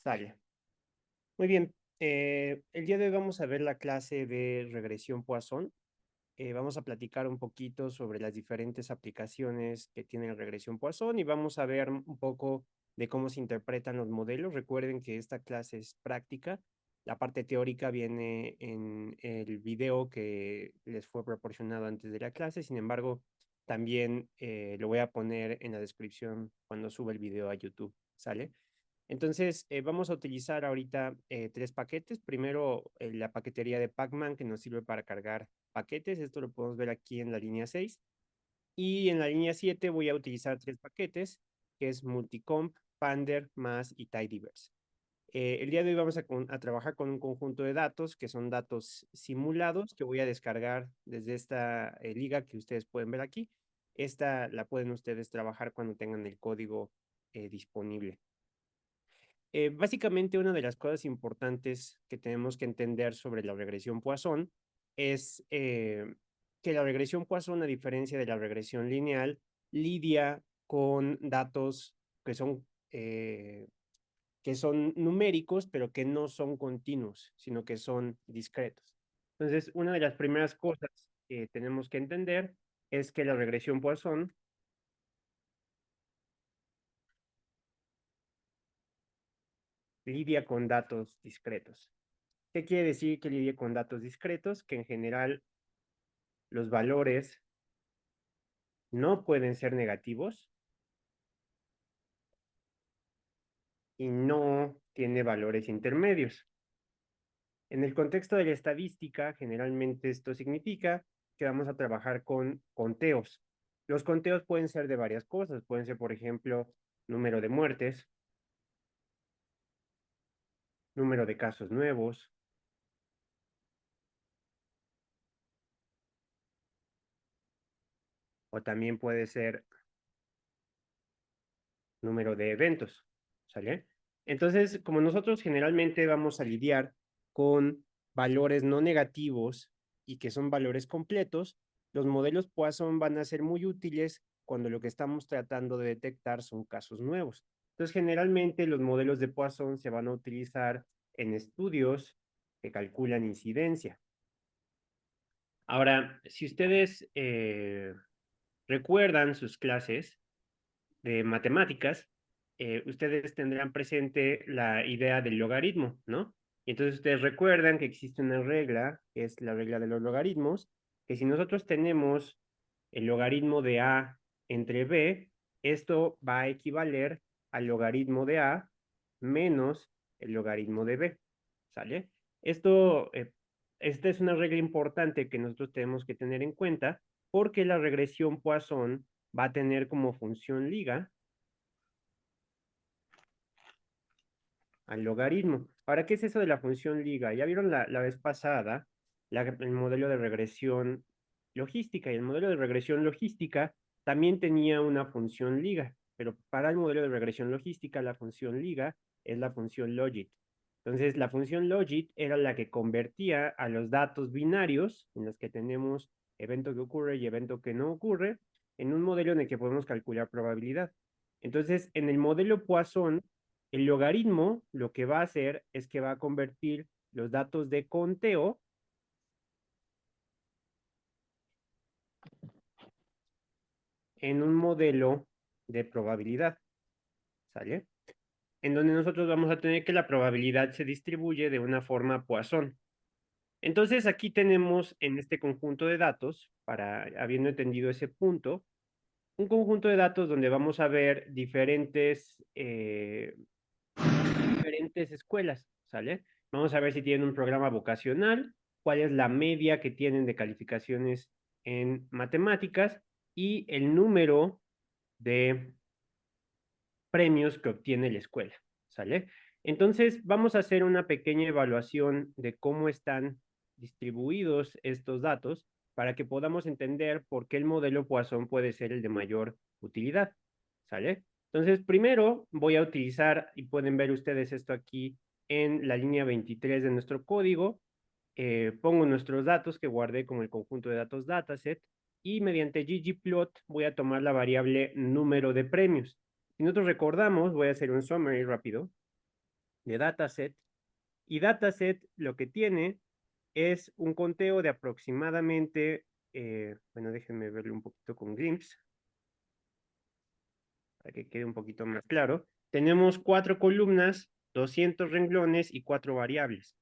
Sale. Muy bien. El día de hoy vamos a ver la clase de regresión Poisson. Vamos a platicar un poquito sobre las diferentes aplicaciones que tiene regresión Poisson y vamos a ver un poco de cómo se interpretan los modelos. Recuerden que esta clase es práctica. La parte teórica viene en el video que les fue proporcionado antes de la clase. Sin embargo, también lo voy a poner en la descripción cuando suba el video a YouTube. ¿Sale? Entonces, vamos a utilizar ahorita tres paquetes. Primero, la paquetería de Pacman, que nos sirve para cargar paquetes. Esto lo podemos ver aquí en la línea 6. Y en la línea 7 voy a utilizar tres paquetes, que es Multicomp, Pander, Mass y Tidyverse. El día de hoy vamos a trabajar con un conjunto de datos, que son datos simulados, que voy a descargar desde esta liga que ustedes pueden ver aquí. Esta la pueden ustedes trabajar cuando tengan el código disponible. Básicamente, una de las cosas importantes que tenemos que entender sobre la regresión Poisson es que la regresión Poisson, a diferencia de la regresión lineal, lidia con datos que son numéricos, pero que no son continuos, sino que son discretos. Entonces, una de las primeras cosas que tenemos que entender es que la regresión Poisson lidia con datos discretos. ¿Qué quiere decir que lidie con datos discretos? Que en general los valores no pueden ser negativos y no tiene valores intermedios. En el contexto de la estadística, generalmente esto significa que vamos a trabajar con conteos. Los conteos pueden ser de varias cosas. Pueden ser, por ejemplo, número de muertes, número de casos nuevos, o también puede ser número de eventos, ¿sale? Entonces, como nosotros generalmente vamos a lidiar con valores no negativos y que son valores completos, los modelos Poisson van a ser muy útiles cuando lo que estamos tratando de detectar son casos nuevos. Entonces, generalmente los modelos de Poisson se van a utilizar en estudios que calculan incidencia. Ahora, si ustedes recuerdan sus clases de matemáticas, ustedes tendrán presente la idea del logaritmo, ¿no? Y entonces ustedes recuerdan que existe una regla, que es la regla de los logaritmos, que si nosotros tenemos el logaritmo de A entre B, esto va a equivaler al logaritmo de A menos el logaritmo de B, ¿sale? Esta es una regla importante que nosotros tenemos que tener en cuenta porque la regresión Poisson va a tener como función liga al logaritmo. Ahora, ¿qué es eso de la función liga? Ya vieron la vez pasada el modelo de regresión logística, y el modelo de regresión logística también tenía una función liga, pero para el modelo de regresión logística la función liga es la función logit. Entonces, la función logit era la que convertía a los datos binarios, en los que tenemos evento que ocurre y evento que no ocurre, en un modelo en el que podemos calcular probabilidad. Entonces, en el modelo Poisson, el logaritmo lo que va a hacer es que va a convertir los datos de conteo en un modelo de probabilidad, ¿sale? En donde nosotros vamos a tener que la probabilidad se distribuye de una forma Poisson. Entonces aquí tenemos en este conjunto de datos, habiendo entendido ese punto, un conjunto de datos donde vamos a ver diferentes escuelas, ¿sale? Vamos a ver si tienen un programa vocacional, cuál es la media que tienen de calificaciones en matemáticas y el número de premios que obtiene la escuela, ¿sale? Entonces, vamos a hacer una pequeña evaluación de cómo están distribuidos estos datos para que podamos entender por qué el modelo Poisson puede ser el de mayor utilidad, ¿sale? Entonces, primero voy a utilizar, y pueden ver ustedes esto aquí en la línea 23 de nuestro código, pongo nuestros datos que guardé como el conjunto de datos dataset, y mediante ggplot voy a tomar la variable número de premios. Si nosotros recordamos, voy a hacer un summary rápido. de dataset. Y dataset lo que tiene es un conteo de aproximadamente, bueno, déjenme verlo un poquito con Glimpse, para que quede un poquito más claro. Tenemos 4 columnas, 200 renglones y 4 variables.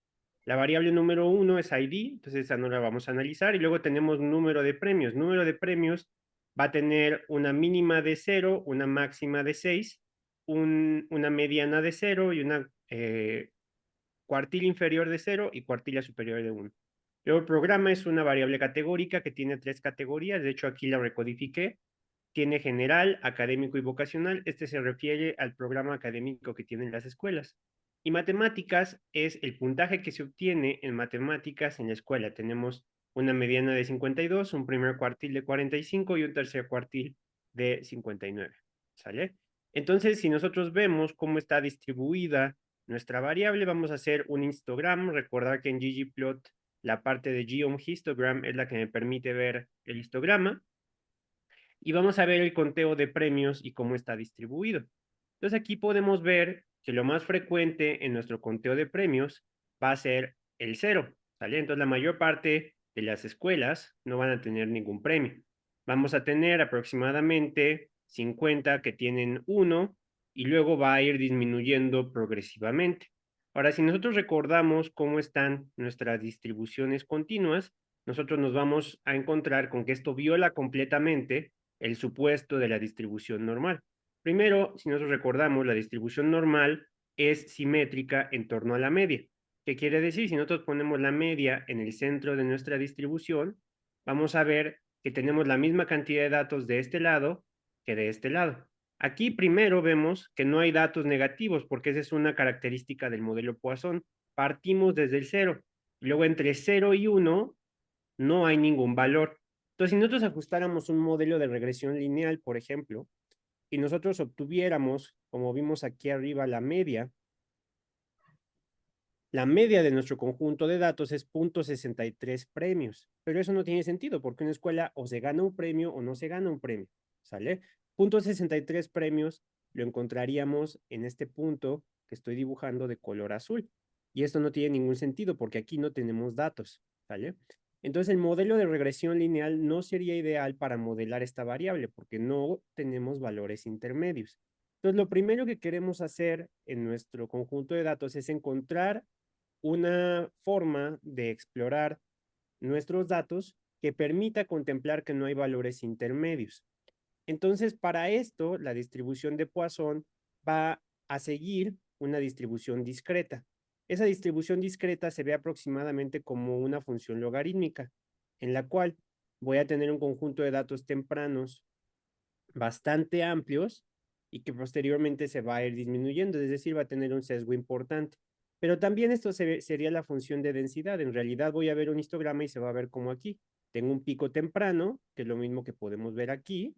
La variable número 1 es ID, entonces esa no la vamos a analizar. Y luego tenemos número de premios. Número de premios va a tener una mínima de 0, una máxima de 6, una mediana de 0 y una cuartilla inferior de 0 y cuartilla superior de 1. Luego el programa es una variable categórica que tiene 3 categorías. De hecho, aquí la recodifiqué. Tiene general, académico y vocacional. Este se refiere al programa académico que tienen las escuelas. Y matemáticas es el puntaje que se obtiene en matemáticas en la escuela. Tenemos una mediana de 52, un primer cuartil de 45 y un tercer cuartil de 59. ¿Sale? Entonces, si nosotros vemos cómo está distribuida nuestra variable, vamos a hacer un histogram. Recordar que en ggplot la parte de geom histogram es la que me permite ver el histograma. Y vamos a ver el conteo de premios y cómo está distribuido. Entonces aquí podemos ver que lo más frecuente en nuestro conteo de premios va a ser el 0, ¿sale? Entonces la mayor parte de las escuelas no van a tener ningún premio. Vamos a tener aproximadamente 50 que tienen 1 y luego va a ir disminuyendo progresivamente. Ahora, si nosotros recordamos cómo están nuestras distribuciones continuas, nosotros nos vamos a encontrar con que esto viola completamente el supuesto de la distribución normal. Primero, si nosotros recordamos, la distribución normal es simétrica en torno a la media. ¿Qué quiere decir? Si nosotros ponemos la media en el centro de nuestra distribución, vamos a ver que tenemos la misma cantidad de datos de este lado que de este lado. Aquí primero vemos que no hay datos negativos, porque esa es una característica del modelo Poisson. Partimos desde el 0. Luego entre 0 y 1 no hay ningún valor. Entonces, si nosotros ajustáramos un modelo de regresión lineal, por ejemplo, y nosotros obtuviéramos, como vimos aquí arriba, la media de nuestro conjunto de datos es 0.63 premios, pero eso no tiene sentido porque una escuela o se gana un premio o no se gana un premio, ¿sale? 0.63 premios lo encontraríamos en este punto que estoy dibujando de color azul. Y esto no tiene ningún sentido porque aquí no tenemos datos, ¿sale? Entonces el modelo de regresión lineal no sería ideal para modelar esta variable porque no tenemos valores intermedios. Entonces lo primero que queremos hacer en nuestro conjunto de datos es encontrar una forma de explorar nuestros datos que permita contemplar que no hay valores intermedios. Entonces, para esto, la distribución de Poisson va a seguir una distribución discreta. Esa distribución discreta se ve aproximadamente como una función logarítmica, en la cual voy a tener un conjunto de datos tempranos bastante amplios y que posteriormente se va a ir disminuyendo, es decir, va a tener un sesgo importante. Pero también esto sería la función de densidad. En realidad voy a ver un histograma y se va a ver como aquí. Tengo un pico temprano, que es lo mismo que podemos ver aquí,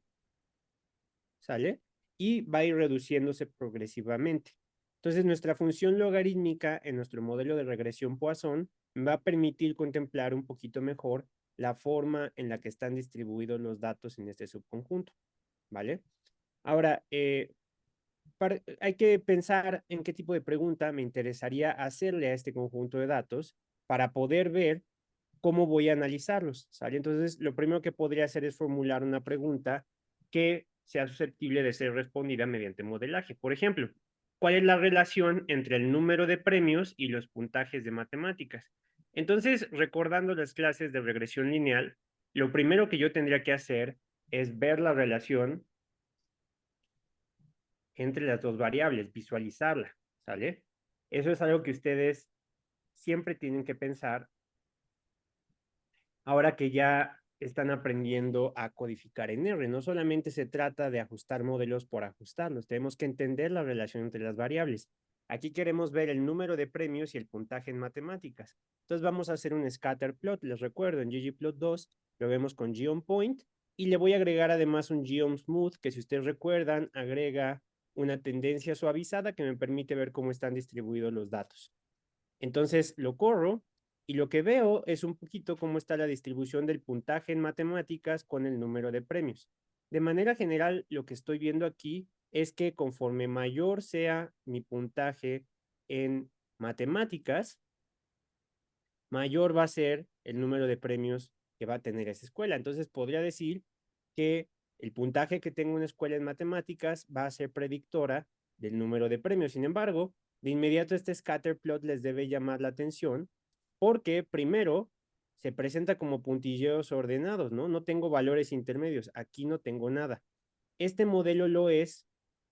¿sale? Y va a ir reduciéndose progresivamente. Entonces, nuestra función logarítmica en nuestro modelo de regresión Poisson va a permitir contemplar un poquito mejor la forma en la que están distribuidos los datos en este subconjunto, ¿vale? Ahora, hay que pensar en qué tipo de pregunta me interesaría hacerle a este conjunto de datos para poder ver cómo voy a analizarlos, ¿sale? Entonces, lo primero que podría hacer es formular una pregunta que sea susceptible de ser respondida mediante modelaje. Por ejemplo, ¿cuál es la relación entre el número de premios y los puntajes de matemáticas? Entonces, recordando las clases de regresión lineal, lo primero que yo tendría que hacer es ver la relación entre las dos variables, visualizarla, ¿sale? Eso es algo que ustedes siempre tienen que pensar ahora que ya están aprendiendo a codificar en R. No solamente se trata de ajustar modelos por ajustarlos, tenemos que entender la relación entre las variables. Aquí queremos ver el número de premios y el puntaje en matemáticas. Entonces vamos a hacer un scatter plot. Les recuerdo, en ggplot2 lo vemos con geomPoint y le voy a agregar además un geomSmooth que, si ustedes recuerdan, agrega una tendencia suavizada que me permite ver cómo están distribuidos los datos. Entonces lo corro y lo que veo es un poquito cómo está la distribución del puntaje en matemáticas con el número de premios. De manera general, lo que estoy viendo aquí es que conforme mayor sea mi puntaje en matemáticas, mayor va a ser el número de premios que va a tener esa escuela. Entonces, podría decir que el puntaje que tenga una escuela en matemáticas va a ser predictora del número de premios. Sin embargo, de inmediato este scatter plot les debe llamar la atención porque primero se presenta como puntilleos ordenados, ¿no? No tengo valores intermedios, aquí no tengo nada. Este modelo lo es,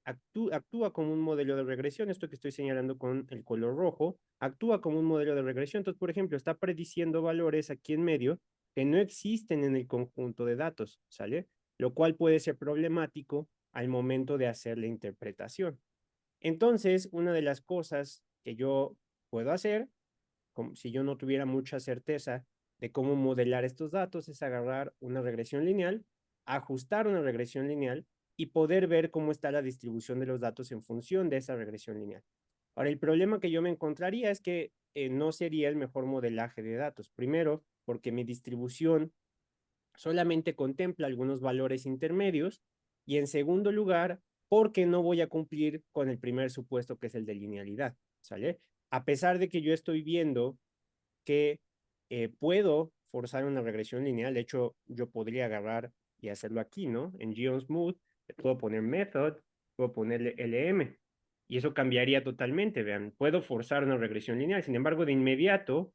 actúa como un modelo de regresión, esto que estoy señalando con el color rojo, actúa como un modelo de regresión. Entonces, por ejemplo, está prediciendo valores aquí en medio que no existen en el conjunto de datos, ¿sale? Lo cual puede ser problemático al momento de hacer la interpretación. Entonces, una de las cosas que yo puedo hacer, como si yo no tuviera mucha certeza de cómo modelar estos datos, es agarrar una regresión lineal, ajustar una regresión lineal y poder ver cómo está la distribución de los datos en función de esa regresión lineal. Ahora, el problema que yo me encontraría es que no sería el mejor modelaje de datos. Primero, porque mi distribución solamente contempla algunos valores intermedios y en segundo lugar, porque no voy a cumplir con el primer supuesto que es el de linealidad, ¿sale? A pesar de que yo estoy viendo que puedo forzar una regresión lineal, de hecho yo podría agarrar y hacerlo aquí, ¿no? En GeoSmooth puedo poner method, puedo ponerle LM y eso cambiaría totalmente, vean, puedo forzar una regresión lineal, sin embargo de inmediato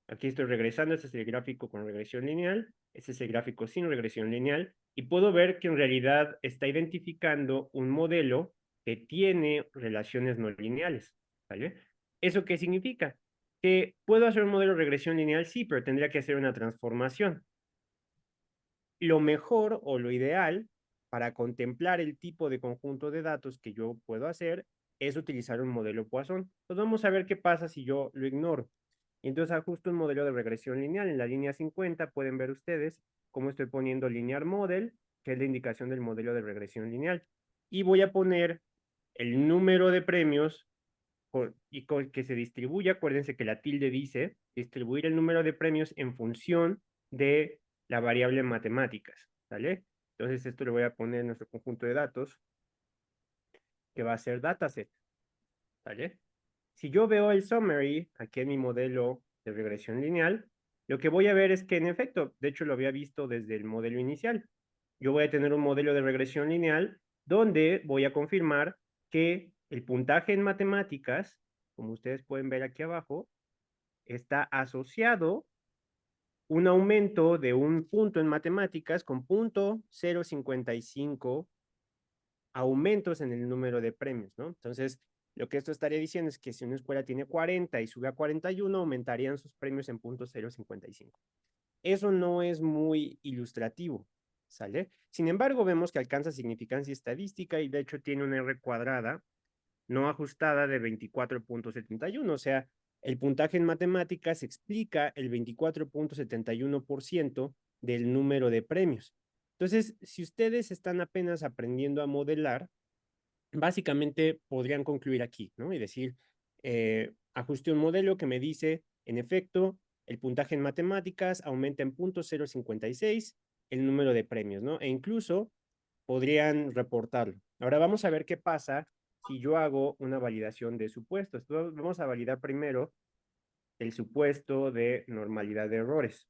aquí estoy regresando, este es el gráfico con regresión lineal, este es el gráfico sin regresión lineal, y puedo ver que en realidad está identificando un modelo que tiene relaciones no lineales, ¿vale? ¿Eso qué significa? Que puedo hacer un modelo de regresión lineal, sí, pero tendría que hacer una transformación. Lo mejor o lo ideal para contemplar el tipo de conjunto de datos que yo puedo hacer es utilizar un modelo Poisson. Entonces vamos a ver qué pasa si yo lo ignoro. Entonces ajusto un modelo de regresión lineal. En la línea 50 pueden ver ustedes cómo estoy poniendo linear model, que es la indicación del modelo de regresión lineal. Y voy a poner el número de premios y con que se distribuye. Acuérdense que la tilde dice distribuir el número de premios en función de la variable matemáticas, ¿vale? Entonces esto le voy a poner en nuestro conjunto de datos, que va a ser dataset, ¿vale? Si yo veo el summary aquí en mi modelo de regresión lineal, lo que voy a ver es que en efecto, de hecho lo había visto desde el modelo inicial. Yo voy a tener un modelo de regresión lineal donde voy a confirmar que el puntaje en matemáticas, como ustedes pueden ver aquí abajo, está asociado un aumento de un punto en matemáticas con punto 0,55 aumentos en el número de premios, ¿no? Entonces, lo que esto estaría diciendo es que si una escuela tiene 40 y sube a 41, aumentarían sus premios en punto 0,55. Eso no es muy ilustrativo, ¿sale? Sin embargo, vemos que alcanza significancia estadística y de hecho tiene una R cuadrada no ajustada de 24,71. O sea, el puntaje en matemáticas explica el 24,71% del número de premios. Entonces, si ustedes están apenas aprendiendo a modelar, básicamente podrían concluir aquí, ¿no? Y decir, ajuste un modelo que me dice, en efecto, el puntaje en matemáticas aumenta en .056 el número de premios, ¿no? E incluso podrían reportarlo. Ahora vamos a ver qué pasa si yo hago una validación de supuestos. Entonces, vamos a validar primero el supuesto de normalidad de errores.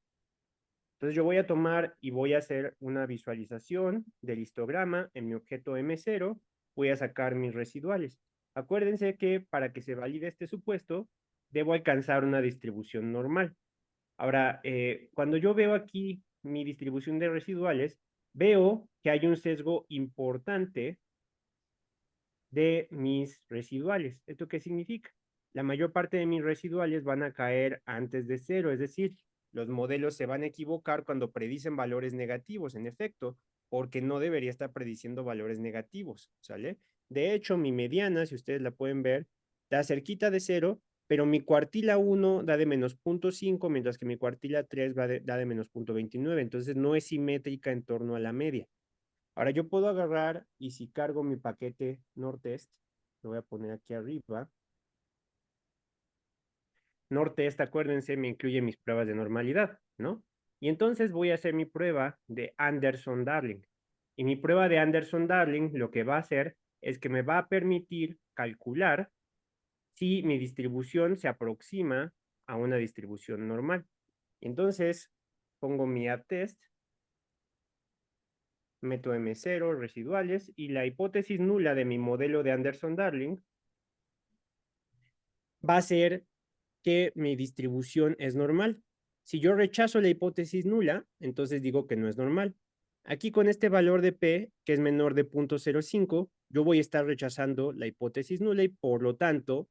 Entonces yo voy a tomar y voy a hacer una visualización del histograma en mi objeto M0. Voy a sacar mis residuales. Acuérdense que para que se valide este supuesto, debo alcanzar una distribución normal. Ahora, cuando yo veo aquí mi distribución de residuales, veo que hay un sesgo importante de mis residuales. ¿Esto qué significa? La mayor parte de mis residuales van a caer antes de cero, es decir, los modelos se van a equivocar cuando predicen valores negativos, en efecto, porque no debería estar prediciendo valores negativos, ¿sale? De hecho, mi mediana, si ustedes la pueden ver, está cerquita de cero, pero mi cuartila 1 da de menos 0,5, mientras que mi cuartila 3 da de menos 0,29, entonces no es simétrica en torno a la media. Ahora yo puedo agarrar y si cargo mi paquete Nortest, lo voy a poner aquí arriba. Nortest, acuérdense, me incluye mis pruebas de normalidad, ¿no? Y entonces voy a hacer mi prueba de Anderson-Darling. Y mi prueba de Anderson-Darling lo que va a hacer es que me va a permitir calcular si mi distribución se aproxima a una distribución normal. Entonces, pongo mi test, meto M0, residuales, y la hipótesis nula de mi modelo de Anderson-Darling va a ser que mi distribución es normal. Si yo rechazo la hipótesis nula, entonces digo que no es normal. Aquí con este valor de P, que es menor de 0.05, yo voy a estar rechazando la hipótesis nula y por lo tanto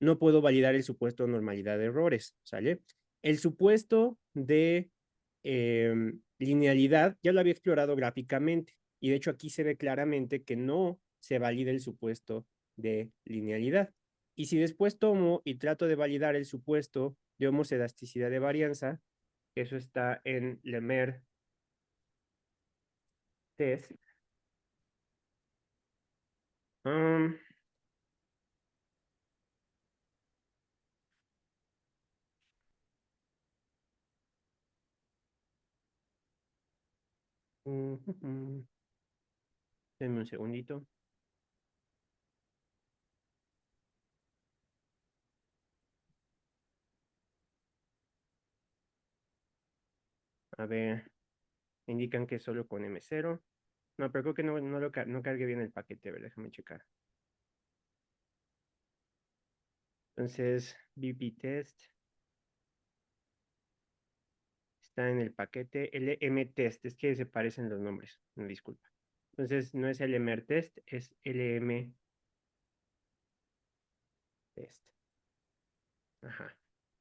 no puedo validar el supuesto de normalidad de errores, ¿sale? El supuesto de linealidad ya lo había explorado gráficamente y de hecho aquí se ve claramente que no se valida el supuesto de linealidad. Y si después tomo y trato de validar el supuesto de homoscedasticidad de varianza, eso está en Lemaire test. Um, Denme un segundito. A ver, indican que es solo con M0. No, pero creo que no cargué bien el paquete. A ver, déjame checar. Entonces, BP test está en el paquete LM test. Es que se parecen los nombres. No, disculpa. Entonces, no es LMR test, es LM test. Ajá.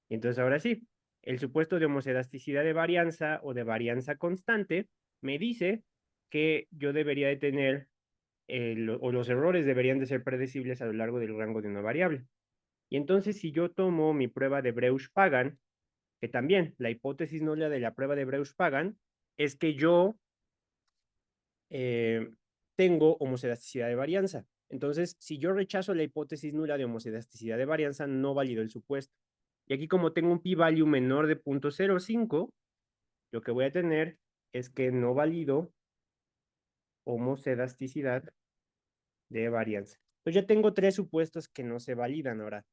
Y entonces, ahora sí, el supuesto de homocedasticidad de varianza o de varianza constante me dice que yo debería de tener, o los errores deberían de ser predecibles a lo largo del rango de una variable. Y entonces, si yo tomo mi prueba de Breusch-Pagan, que también la hipótesis nula de la prueba de Breusch-Pagan es que yo eh, tengo homocedasticidad de varianza. Entonces, si yo rechazo la hipótesis nula de homocedasticidad de varianza, no valido el supuesto. Y aquí como tengo un p-value menor de 0.05, lo que voy a tener es que no valido homocedasticidad de varianza. Entonces ya tengo tres supuestos que no se validan ahora.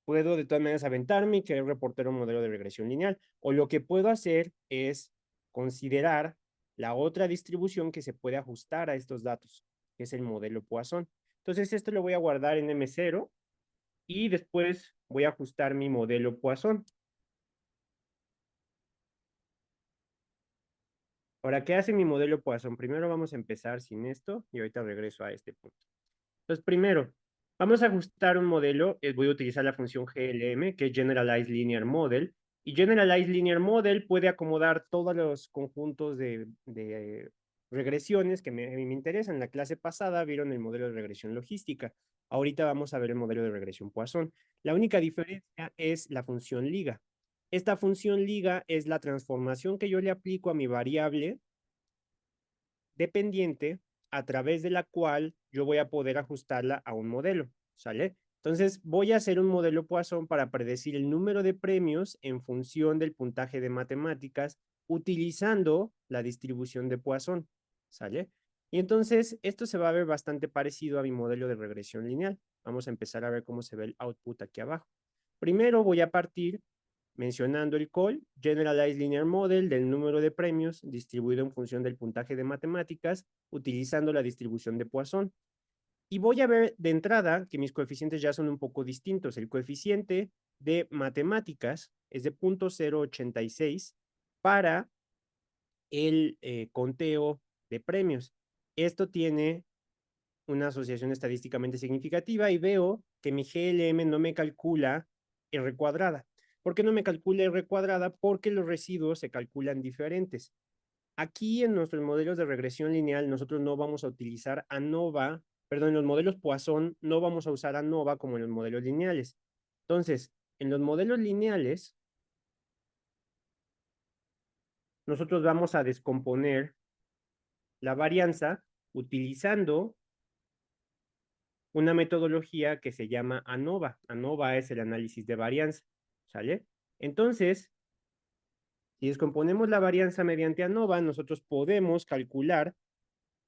Puedo de todas maneras aventarme y querer reportar un modelo de regresión lineal. O lo que puedo hacer es considerar la otra distribución que se puede ajustar a estos datos, que es el modelo Poisson. Entonces esto lo voy a guardar en M0 y después voy a ajustar mi modelo Poisson. Ahora, ¿qué hace mi modelo Poisson? Primero vamos a empezar sin esto y ahorita regreso a este punto. Entonces, primero, vamos a ajustar un modelo. Voy a utilizar la función GLM, que es Generalized Linear Model. Y Generalized Linear Model puede acomodar todos los conjuntos de regresiones que me interesan. En la clase pasada vieron el modelo de regresión logística. Ahorita vamos a ver el modelo de regresión Poisson. La única diferencia es la función liga. Esta función liga es la transformación que yo le aplico a mi variable dependiente a través de la cual yo voy a poder ajustarla a un modelo, ¿sale? Entonces voy a hacer un modelo Poisson para predecir el número de premios en función del puntaje de matemáticas utilizando la distribución de Poisson, ¿sale? Y entonces esto se va a ver bastante parecido a mi modelo de regresión lineal. Vamos a empezar a ver cómo se ve el output aquí abajo. Primero voy a partir mencionando el call, Generalized Linear Model del número de premios distribuido en función del puntaje de matemáticas, utilizando la distribución de Poisson. Y voy a ver de entrada que mis coeficientes ya son un poco distintos. El coeficiente de matemáticas es de 0.086 para el conteo de premios. Esto tiene una asociación estadísticamente significativa y veo que mi GLM no me calcula R cuadrada. ¿Por qué no me calcula R cuadrada? Porque los residuos se calculan diferentes. Aquí en nuestros modelos de regresión lineal nosotros no vamos a utilizar ANOVA, perdón, en los modelos Poisson no vamos a usar ANOVA como en los modelos lineales. Entonces, en los modelos lineales, nosotros vamos a descomponer la varianza utilizando una metodología que se llama ANOVA. ANOVA es el análisis de varianza, ¿sale? Entonces, si descomponemos la varianza mediante ANOVA, nosotros podemos calcular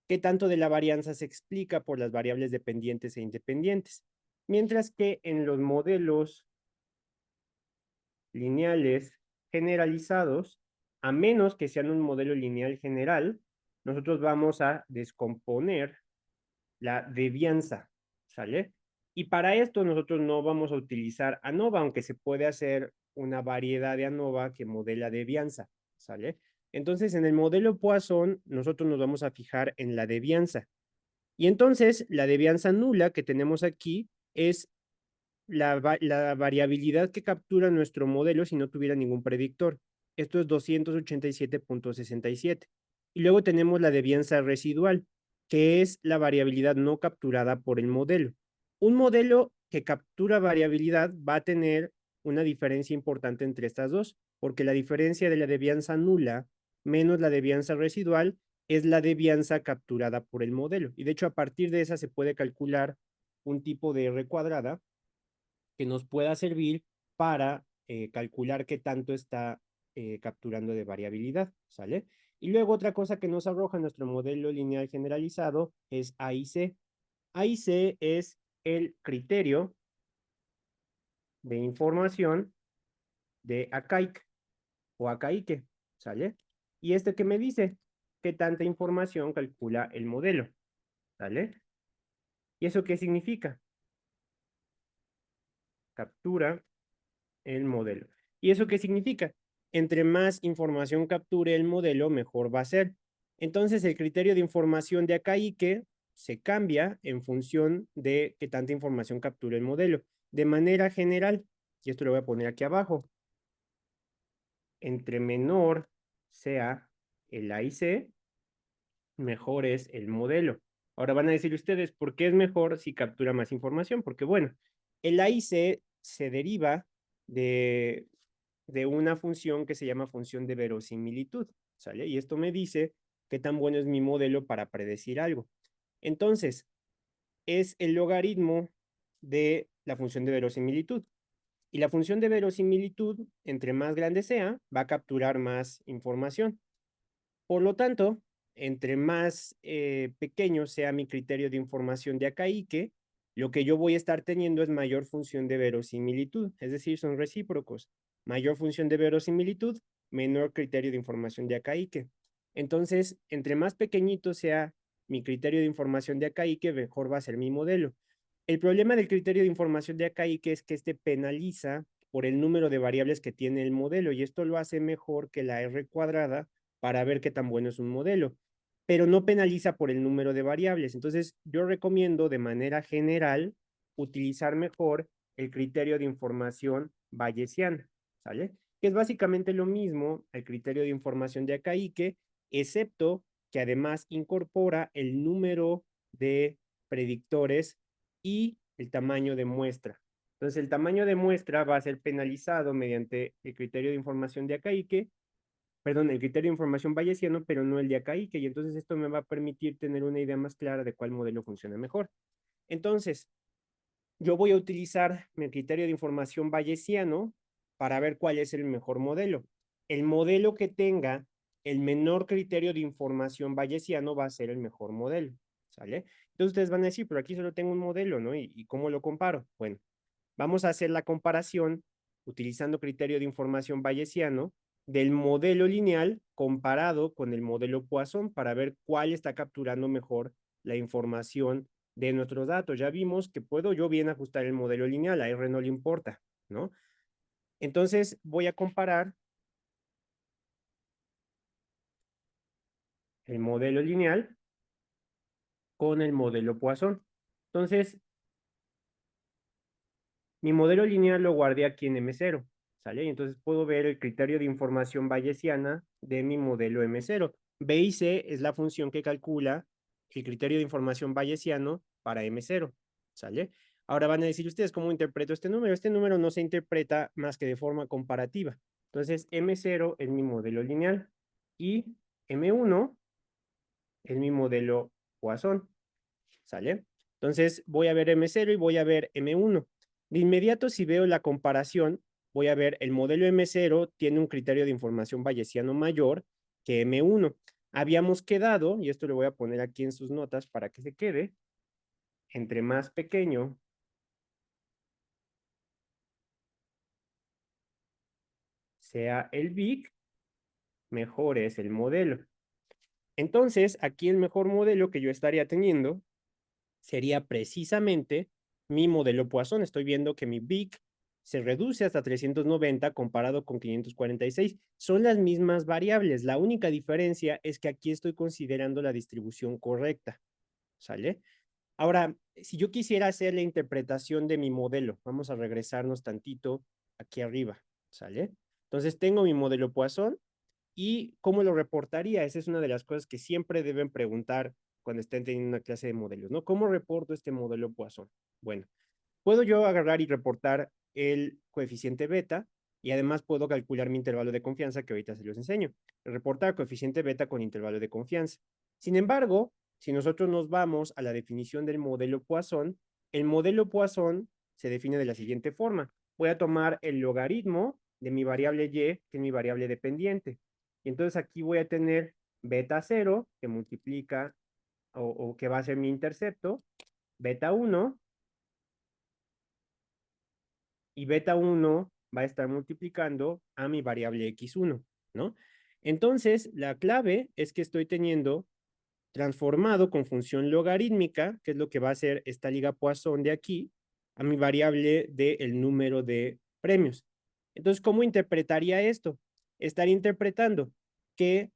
qué tanto de la varianza se explica por las variables dependientes e independientes. Mientras que en los modelos lineales generalizados, a menos que sean un modelo lineal general, nosotros vamos a descomponer la devianza, ¿sale? Y para esto nosotros no vamos a utilizar ANOVA, aunque se puede hacer una variedad de ANOVA que modela devianza, ¿sale? Entonces, en el modelo Poisson, nosotros nos vamos a fijar en la devianza. Y entonces, la devianza nula que tenemos aquí es la variabilidad que captura nuestro modelo si no tuviera ningún predictor. Esto es 287.67. Y luego tenemos la devianza residual, que es la variabilidad no capturada por el modelo. Un modelo que captura variabilidad va a tener una diferencia importante entre estas dos, porque la diferencia de la devianza nula menos la devianza residual es la devianza capturada por el modelo. Y de hecho, a partir de esa se puede calcular un tipo de R cuadrada que nos pueda servir para calcular qué tanto está capturando de variabilidad, ¿sale? Y luego otra cosa que nos arroja nuestro modelo lineal generalizado es A y C. A y C es el criterio de información de Akaic o Akaique, ¿sale? Y este que me dice qué tanta información calcula el modelo, ¿sale? ¿Y eso qué significa? Captura el modelo. ¿Y eso qué significa? Entre más información capture el modelo, mejor va a ser. Entonces, el criterio de información de Akaique se cambia en función de qué tanta información capture el modelo. De manera general, y esto lo voy a poner aquí abajo, entre menor sea el A y C, mejor es el modelo. Ahora van a decir ustedes, ¿por qué es mejor si captura más información? Porque bueno, el A y C se deriva de, de una función que se llama función de verosimilitud, ¿sale? Y esto me dice qué tan bueno es mi modelo para predecir algo. Entonces, es el logaritmo de la función de verosimilitud. Y la función de verosimilitud, entre más grande sea, va a capturar más información. Por lo tanto, entre más pequeño sea mi criterio de información de Akaique, lo que yo voy a estar teniendo es mayor función de verosimilitud, es decir, son recíprocos. Mayor función de verosimilitud, menor criterio de información de Akaique. Entonces, entre más pequeñito sea mi criterio de información de Akaique, mejor va a ser mi modelo. El problema del criterio de información de Akaique es que este penaliza por el número de variables que tiene el modelo y esto lo hace mejor que la R cuadrada para ver qué tan bueno es un modelo, pero no penaliza por el número de variables. Entonces, yo recomiendo de manera general utilizar mejor el criterio de información bayesiana, ¿sale? Que es básicamente lo mismo al criterio de información de Akaique, excepto que además incorpora el número de predictores y el tamaño de muestra. Entonces, el tamaño de muestra va a ser penalizado mediante el criterio de información de Akaique, perdón, el criterio de información bayesiano, pero no el de Akaique, y entonces esto me va a permitir tener una idea más clara de cuál modelo funciona mejor. Entonces, yo voy a utilizar mi criterio de información bayesiano para ver cuál es el mejor modelo. El modelo que tenga el menor criterio de información bayesiano va a ser el mejor modelo, ¿sale? Entonces ustedes van a decir, pero aquí solo tengo un modelo, ¿no? ¿Y cómo lo comparo? Bueno, vamos a hacer la comparación utilizando criterio de información bayesiano del modelo lineal comparado con el modelo Poisson para ver cuál está capturando mejor la información de nuestros datos. Ya vimos que puedo yo bien ajustar el modelo lineal, a R no le importa, ¿no? Entonces voy a comparar el modelo lineal con el modelo Poisson. Entonces, mi modelo lineal lo guardé aquí en M0, ¿sale? Y entonces puedo ver el criterio de información bayesiana de mi modelo M0. B y C es la función que calcula el criterio de información bayesiano para M0, ¿sale? Ahora van a decir ustedes, ¿cómo interpreto este número? Este número no se interpreta más que de forma comparativa. Entonces, M0 es mi modelo lineal y M1 es mi modelo Poisson. ¿Sale? Entonces voy a ver M0 y voy a ver M1. De inmediato, si veo la comparación, voy a ver el modelo M0 tiene un criterio de información bayesiano mayor que M1. Habíamos quedado, y esto lo voy a poner aquí en sus notas para que se quede, entre más pequeño sea el BIC, mejor es el modelo. Entonces, aquí el mejor modelo que yo estaría teniendo sería precisamente mi modelo Poisson. Estoy viendo que mi BIC se reduce hasta 390 comparado con 546. Son las mismas variables. La única diferencia es que aquí estoy considerando la distribución correcta. ¿Sale? Ahora, si yo quisiera hacer la interpretación de mi modelo, vamos a regresarnos tantito aquí arriba. ¿Sale? Entonces tengo mi modelo Poisson. ¿Y cómo lo reportaría? Esa es una de las cosas que siempre deben preguntar cuando estén teniendo una clase de modelos, ¿no? ¿Cómo reporto este modelo Poisson? Bueno, puedo yo agarrar y reportar el coeficiente beta y además puedo calcular mi intervalo de confianza que ahorita se los enseño. Reportar coeficiente beta con intervalo de confianza. Sin embargo, si nosotros nos vamos a la definición del modelo Poisson, el modelo Poisson se define de la siguiente forma. Voy a tomar el logaritmo de mi variable y, que es mi variable dependiente. Y entonces aquí voy a tener beta 0, que multiplica o que va a ser mi intercepto, beta 1, y beta 1 va a estar multiplicando a mi variable x1, ¿no? Entonces, la clave es que estoy teniendo transformado con función logarítmica, que es lo que va a hacer esta liga Poisson de aquí, a mi variable del número de premios. Entonces, ¿cómo interpretaría esto? Estaría interpretando que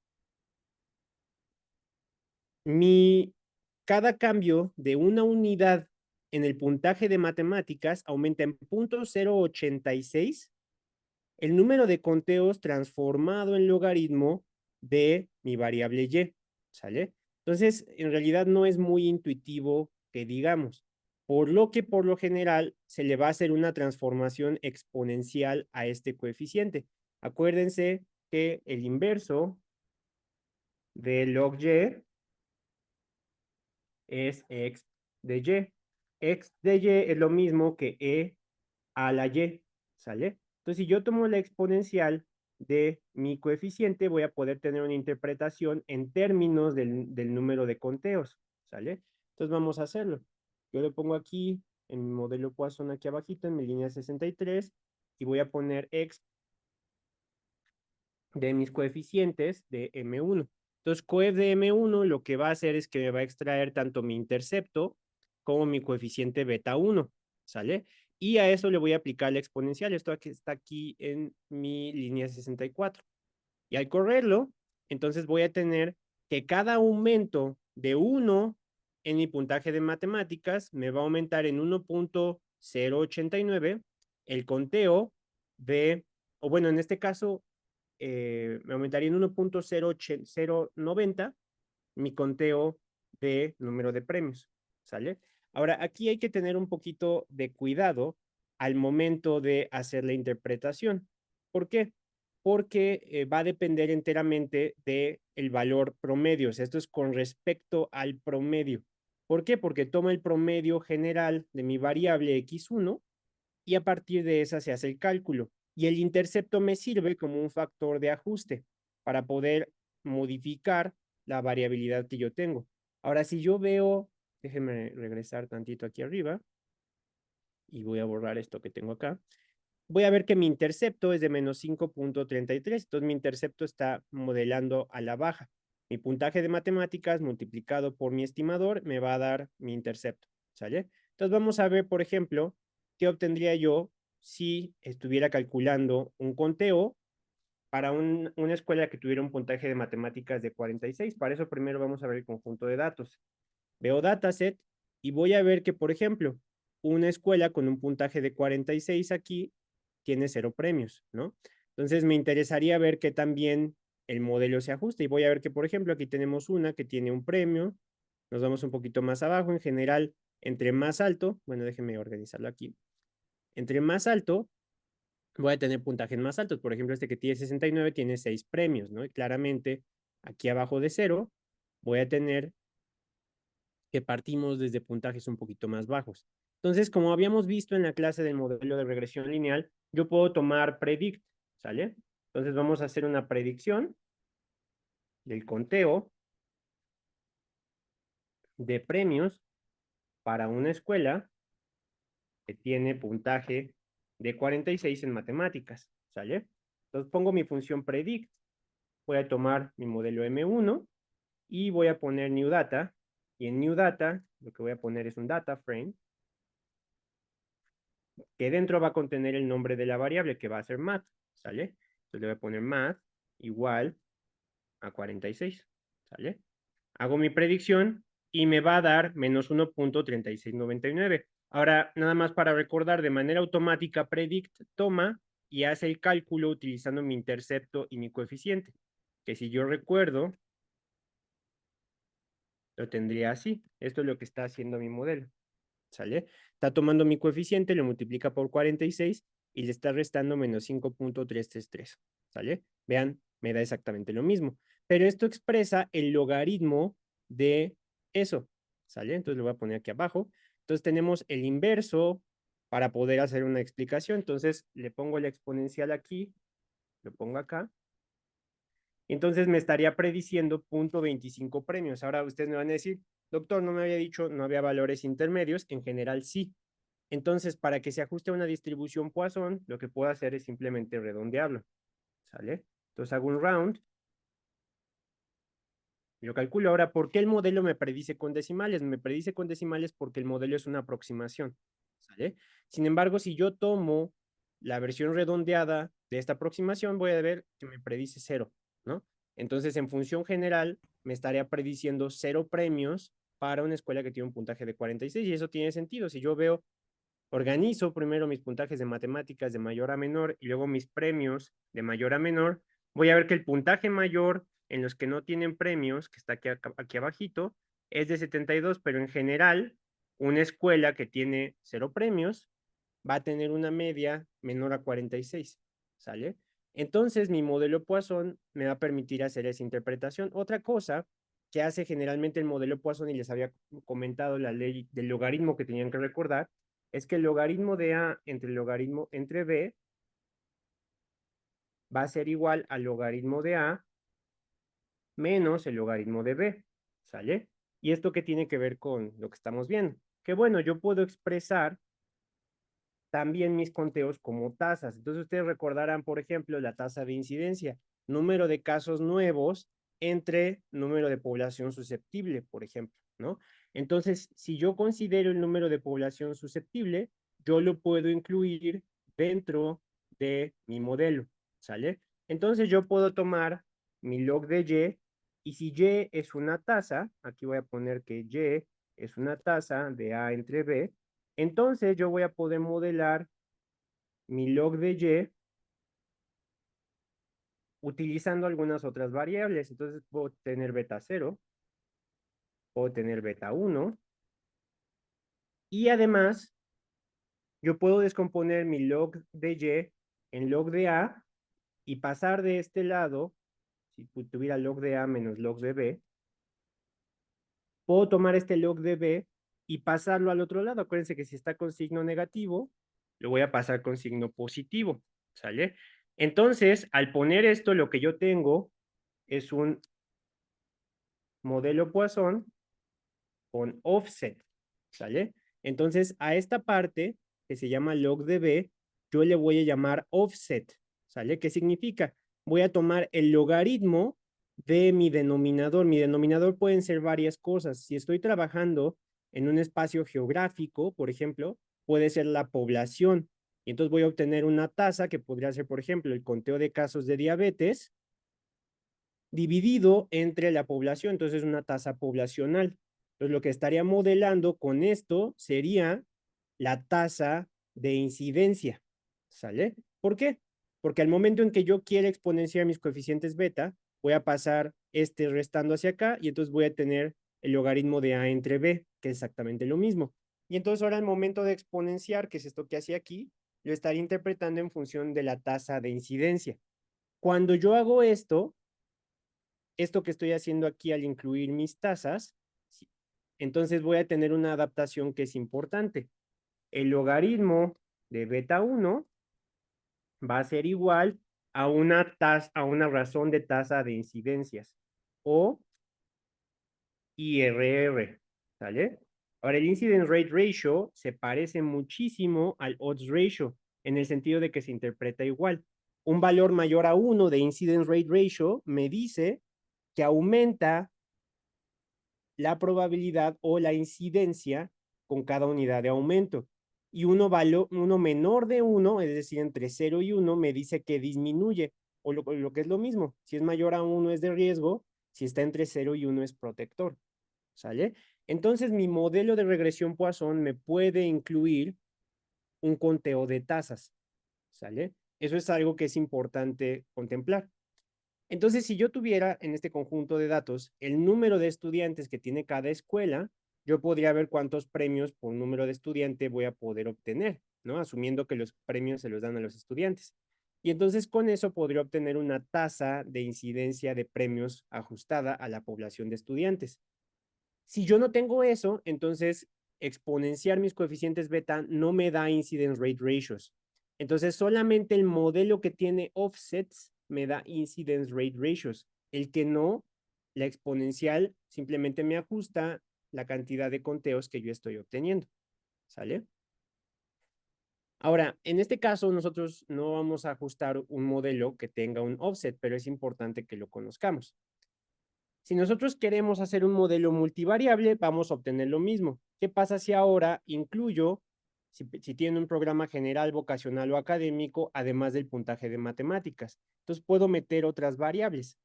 cada cambio de una unidad en el puntaje de matemáticas aumenta en 0.086 el número de conteos transformado en logaritmo de mi variable y, ¿sale? Entonces, en realidad no es muy intuitivo que digamos, por lo que por lo general se le va a hacer una transformación exponencial a este coeficiente. Acuérdense que el inverso de log y es x de y. X de y es lo mismo que e a la y, ¿sale? Entonces, si yo tomo la exponencial de mi coeficiente, voy a poder tener una interpretación en términos del número de conteos, ¿sale? Entonces, vamos a hacerlo. Yo lo pongo aquí, en mi modelo Poisson, aquí abajito, en mi línea 63, y voy a poner x de mis coeficientes de M1. Entonces, coef de M1 lo que va a hacer es que me va a extraer tanto mi intercepto como mi coeficiente beta 1, ¿sale? Y a eso le voy a aplicar la exponencial. Esto aquí está aquí en mi línea 64. Y al correrlo, entonces voy a tener que cada aumento de 1 en mi puntaje de matemáticas me va a aumentar en 1.089 el conteo de, o bueno, en este caso, me aumentaría en 1.090 mi conteo de número de premios, ¿sale? Ahora, aquí hay que tener un poquito de cuidado al momento de hacer la interpretación. ¿Por qué? Porque va a depender enteramente del valor promedio. O sea, esto es con respecto al promedio. ¿Por qué? Porque toma el promedio general de mi variable x1 y a partir de esa se hace el cálculo. Y el intercepto me sirve como un factor de ajuste para poder modificar la variabilidad que yo tengo. Ahora, si yo veo, déjenme regresar tantito aquí arriba y voy a borrar esto que tengo acá. Voy a ver que mi intercepto es de menos 5.33, entonces mi intercepto está modelando a la baja. Mi puntaje de matemáticas multiplicado por mi estimador me va a dar mi intercepto, ¿sale? Entonces vamos a ver, por ejemplo, qué obtendría yo si estuviera calculando un conteo para una escuela que tuviera un puntaje de matemáticas de 46. Para eso primero vamos a ver el conjunto de datos. Veo dataset y voy a ver que, por ejemplo, una escuela con un puntaje de 46 aquí tiene 0 premios, ¿no? Entonces me interesaría ver que también el modelo se ajusta y voy a ver que, por ejemplo, aquí tenemos una que tiene un premio, nos vamos un poquito más abajo, en general, entre más alto, bueno, déjenme organizarlo aquí, entre más alto, voy a tener puntajes más altos, por ejemplo, este que tiene 69 tiene 6 premios, ¿no? Y claramente, aquí abajo de 0, voy a tener que partimos desde puntajes un poquito más bajos. Entonces, como habíamos visto en la clase del modelo de regresión lineal, yo puedo tomar predict, ¿sale? Entonces vamos a hacer una predicción del conteo de premios para una escuela que tiene puntaje de 46 en matemáticas, ¿sale? Entonces pongo mi función predict, voy a tomar mi modelo M1 y voy a poner new data, y en new data lo que voy a poner es un data frame, que dentro va a contener el nombre de la variable que va a ser math, ¿sale? Entonces le voy a poner math igual a 46, ¿sale? Hago mi predicción y me va a dar menos 1.3699. Ahora, nada más para recordar, de manera automática, predict toma y hace el cálculo utilizando mi intercepto y mi coeficiente, que si yo recuerdo, lo tendría así. Esto es lo que está haciendo mi modelo, ¿sale? Está tomando mi coeficiente, lo multiplica por 46 y le está restando menos 5.333, ¿sale? Vean, me da exactamente lo mismo. Pero esto expresa el logaritmo de eso, ¿sale? Entonces lo voy a poner aquí abajo. Entonces tenemos el inverso para poder hacer una explicación. Entonces le pongo la exponencial aquí, lo pongo acá. Entonces me estaría prediciendo 0.25 premios. Ahora ustedes me van a decir, doctor, no me había dicho, no había valores intermedios. En general sí. Entonces, para que se ajuste a una distribución Poisson, lo que puedo hacer es simplemente redondearlo, ¿sale? Entonces hago un round y lo calculo. Ahora, ¿por qué el modelo me predice con decimales? Me predice con decimales porque el modelo es una aproximación, ¿sale? Sin embargo, si yo tomo la versión redondeada de esta aproximación, voy a ver que me predice 0, ¿no? Entonces, en función general, me estaría prediciendo 0 premios para una escuela que tiene un puntaje de 46 y eso tiene sentido. Si yo veo organizo primero mis puntajes de matemáticas de mayor a menor y luego mis premios de mayor a menor, voy a ver que el puntaje mayor en los que no tienen premios, que está aquí abajito, es de 72, pero en general, una escuela que tiene 0 premios va a tener una media menor a 46, ¿sale? Entonces, mi modelo Poisson me va a permitir hacer esa interpretación. Otra cosa que hace generalmente el modelo Poisson, y les había comentado la ley del logaritmo que tenían que recordar, es que el logaritmo de A entre el logaritmo entre B va a ser igual al logaritmo de A menos el logaritmo de B, ¿sale? ¿Y esto qué tiene que ver con lo que estamos viendo? Que bueno, yo puedo expresar también mis conteos como tasas. Entonces ustedes recordarán, por ejemplo, la tasa de incidencia, número de casos nuevos entre número de población susceptible, por ejemplo, ¿no? Entonces, si yo considero el número de población susceptible, yo lo puedo incluir dentro de mi modelo, ¿sale? Entonces yo puedo tomar mi log de y si Y es una tasa, aquí voy a poner que Y es una tasa de A entre B, entonces yo voy a poder modelar mi log de Y utilizando algunas otras variables. Entonces puedo tener beta 0, puedo tener beta 1 y además yo puedo descomponer mi log de Y en log de A y pasar de este lado, si tuviera log de A menos log de B, puedo tomar este log de B y pasarlo al otro lado. Acuérdense que si está con signo negativo, lo voy a pasar con signo positivo, ¿sale? Entonces, al poner esto, lo que yo tengo es un modelo Poisson con offset, ¿sale? Entonces, a esta parte que se llama log de B, yo le voy a llamar offset, ¿sale? ¿Qué significa? Voy a tomar el logaritmo de mi denominador. Mi denominador pueden ser varias cosas. Si estoy trabajando en un espacio geográfico, por ejemplo, puede ser la población. Y entonces voy a obtener una tasa que podría ser, por ejemplo, el conteo de casos de diabetes dividido entre la población, entonces es una tasa poblacional. Entonces lo que estaría modelando con esto sería la tasa de incidencia, ¿sale? ¿Por qué? Porque al momento en que yo quiera exponenciar mis coeficientes beta, voy a pasar este restando hacia acá y entonces voy a tener el logaritmo de A entre B, que es exactamente lo mismo. Y entonces ahora al momento de exponenciar, que es esto que hace aquí, lo estaría interpretando en función de la tasa de incidencia. Cuando yo hago esto que estoy haciendo aquí al incluir mis tasas, entonces voy a tener una adaptación que es importante. El logaritmo de beta 1 va a ser igual a una razón de tasa de incidencias o IRR, ¿sale? Ahora, el incidence rate ratio se parece muchísimo al odds ratio en el sentido de que se interpreta igual. Un valor mayor a 1 de incidence rate ratio me dice que aumenta la probabilidad o la incidencia con cada unidad de aumento. Y uno menor de 1, es decir, entre 0 y 1, me dice que disminuye, o lo que es lo mismo. Si es mayor a 1 es de riesgo, si está entre 0 y 1 es protector. ¿Sale? Entonces, mi modelo de regresión Poisson me puede incluir un conteo de tasas. ¿Sale? Eso es algo que es importante contemplar. Entonces, si yo tuviera en este conjunto de datos el número de estudiantes que tiene cada escuela, yo podría ver cuántos premios por número de estudiante voy a poder obtener, ¿no? Asumiendo que los premios se los dan a los estudiantes. Y entonces con eso podría obtener una tasa de incidencia de premios ajustada a la población de estudiantes. Si yo no tengo eso, entonces exponenciar mis coeficientes beta no me da incidence rate ratios. Entonces solamente el modelo que tiene offsets me da incidence rate ratios. El que no, la exponencial simplemente me ajusta la cantidad de conteos que yo estoy obteniendo. ¿Sale? Ahora, en este caso, nosotros no vamos a ajustar un modelo que tenga un offset, pero es importante que lo conozcamos. Si nosotros queremos hacer un modelo multivariable, vamos a obtener lo mismo. ¿Qué pasa si ahora incluyo, si tiene un programa general, vocacional o académico, además del puntaje de matemáticas? Entonces puedo meter otras variables.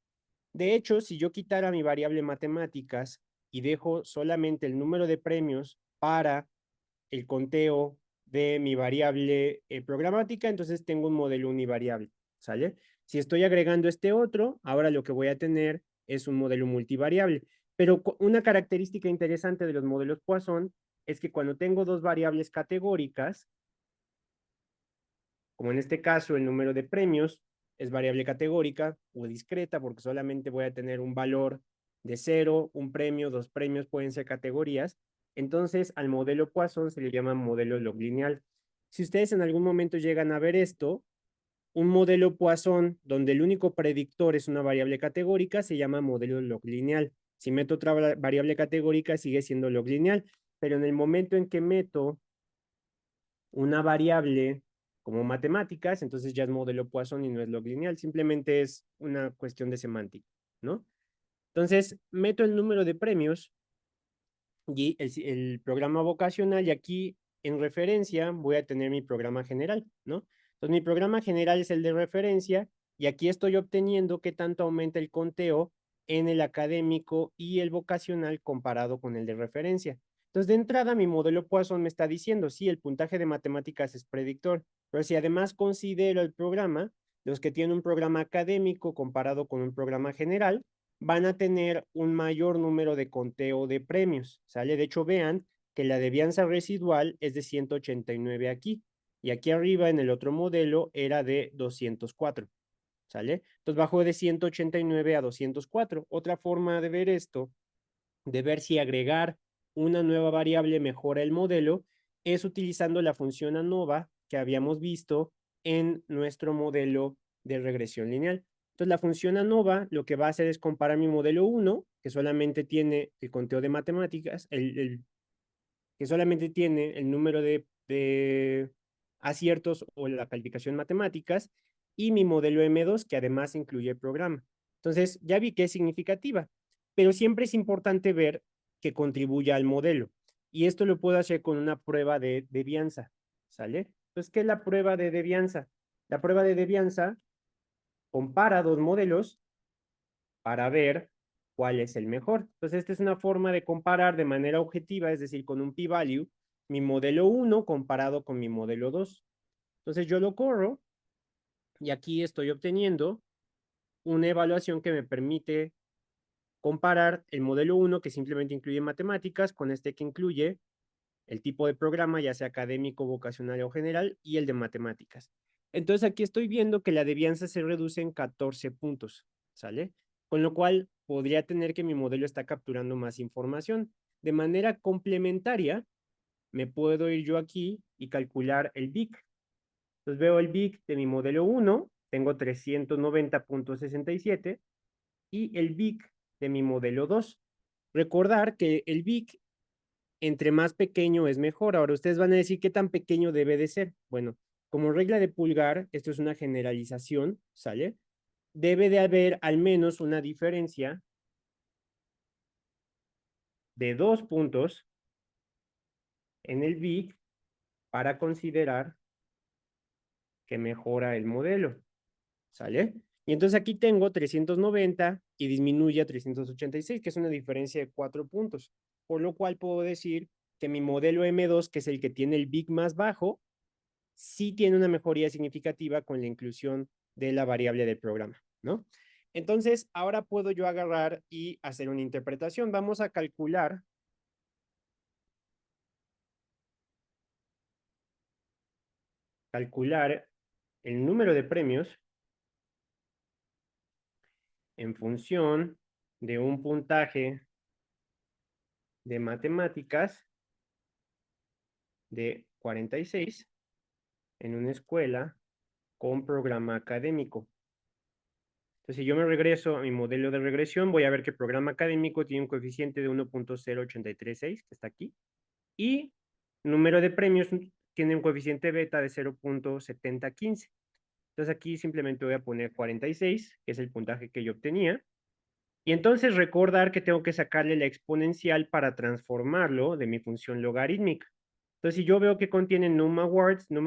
De hecho, si yo quitara mi variable matemáticas y dejo solamente el número de premios para el conteo de mi variable programática, entonces tengo un modelo univariable, ¿sale? Si estoy agregando este otro, ahora lo que voy a tener es un modelo multivariable. Pero una característica interesante de los modelos Poisson es que cuando tengo dos variables categóricas, como en este caso el número de premios es variable categórica o discreta, porque solamente voy a tener un valor de 0, un premio, dos premios pueden ser categorías. Entonces al modelo Poisson se le llama modelo log lineal. Si ustedes en algún momento llegan a ver esto, un modelo Poisson donde el único predictor es una variable categórica se llama modelo log lineal. Si meto otra variable categórica sigue siendo log lineal, pero en el momento en que meto una variable como matemáticas, entonces ya es modelo Poisson y no es log lineal, simplemente es una cuestión de semántica, ¿no? Entonces, meto el número de premios y el programa vocacional y aquí en referencia voy a tener mi programa general, ¿no? Entonces, mi programa general es el de referencia y aquí estoy obteniendo qué tanto aumenta el conteo en el académico y el vocacional comparado con el de referencia. Entonces, de entrada, mi modelo Poisson me está diciendo, sí, el puntaje de matemáticas es predictor, pero si además considero el programa, los que tienen un programa académico comparado con un programa general, van a tener un mayor número de conteo de premios, ¿sale? De hecho, vean que la devianza residual es de 189 aquí, y aquí arriba en el otro modelo era de 204, ¿sale? Entonces bajó de 189 a 204. Otra forma de ver esto, de ver si agregar una nueva variable mejora el modelo, es utilizando la función ANOVA que habíamos visto en nuestro modelo de regresión lineal. Entonces, la función ANOVA lo que va a hacer es comparar mi modelo 1, que solamente tiene el conteo de matemáticas, que solamente tiene el número de aciertos o la calificación matemáticas, y mi modelo M2, que además incluye el programa. Entonces, ya vi que es significativa, pero siempre es importante ver que contribuya al modelo. Y esto lo puedo hacer con una prueba de devianza, ¿sale? Entonces, ¿qué es la prueba de devianza? La prueba de devianza compara dos modelos para ver cuál es el mejor. Entonces, esta es una forma de comparar de manera objetiva, es decir, con un p-value, mi modelo 1 comparado con mi modelo 2. Entonces, yo lo corro y aquí estoy obteniendo una evaluación que me permite comparar el modelo 1, que simplemente incluye matemáticas, con este que incluye el tipo de programa, ya sea académico, vocacional o general, y el de matemáticas. Entonces aquí estoy viendo que la devianza se reduce en 14 puntos, ¿sale? Con lo cual podría tener que mi modelo está capturando más información. De manera complementaria, me puedo ir yo aquí y calcular el BIC. Entonces veo el BIC de mi modelo 1, tengo 390.67, y el BIC de mi modelo 2. Recordar que el BIC entre más pequeño es mejor. Ahora ustedes van a decir qué tan pequeño debe de ser. Bueno, como regla de pulgar, esto es una generalización, ¿sale? Debe de haber al menos una diferencia de 2 puntos en el BIC para considerar que mejora el modelo, ¿sale? Y entonces aquí tengo 390 y disminuye a 386, que es una diferencia de 4 puntos, por lo cual puedo decir que mi modelo M2, que es el que tiene el BIC más bajo, sí tiene una mejoría significativa con la inclusión de la variable del programa, ¿no? Entonces, ahora puedo yo agarrar y hacer una interpretación. Vamos a calcular el número de premios en función de un puntaje de matemáticas de 46 en una escuela con programa académico. Entonces, si yo me regreso a mi modelo de regresión, voy a ver que el programa académico tiene un coeficiente de 1.0836, que está aquí, y número de premios tiene un coeficiente beta de 0.7015. Entonces, aquí simplemente voy a poner 46, que es el puntaje que yo obtenía, y entonces recordar que tengo que sacarle la exponencial para transformarlo de mi función logarítmica. Entonces, si yo veo que contiene num awards me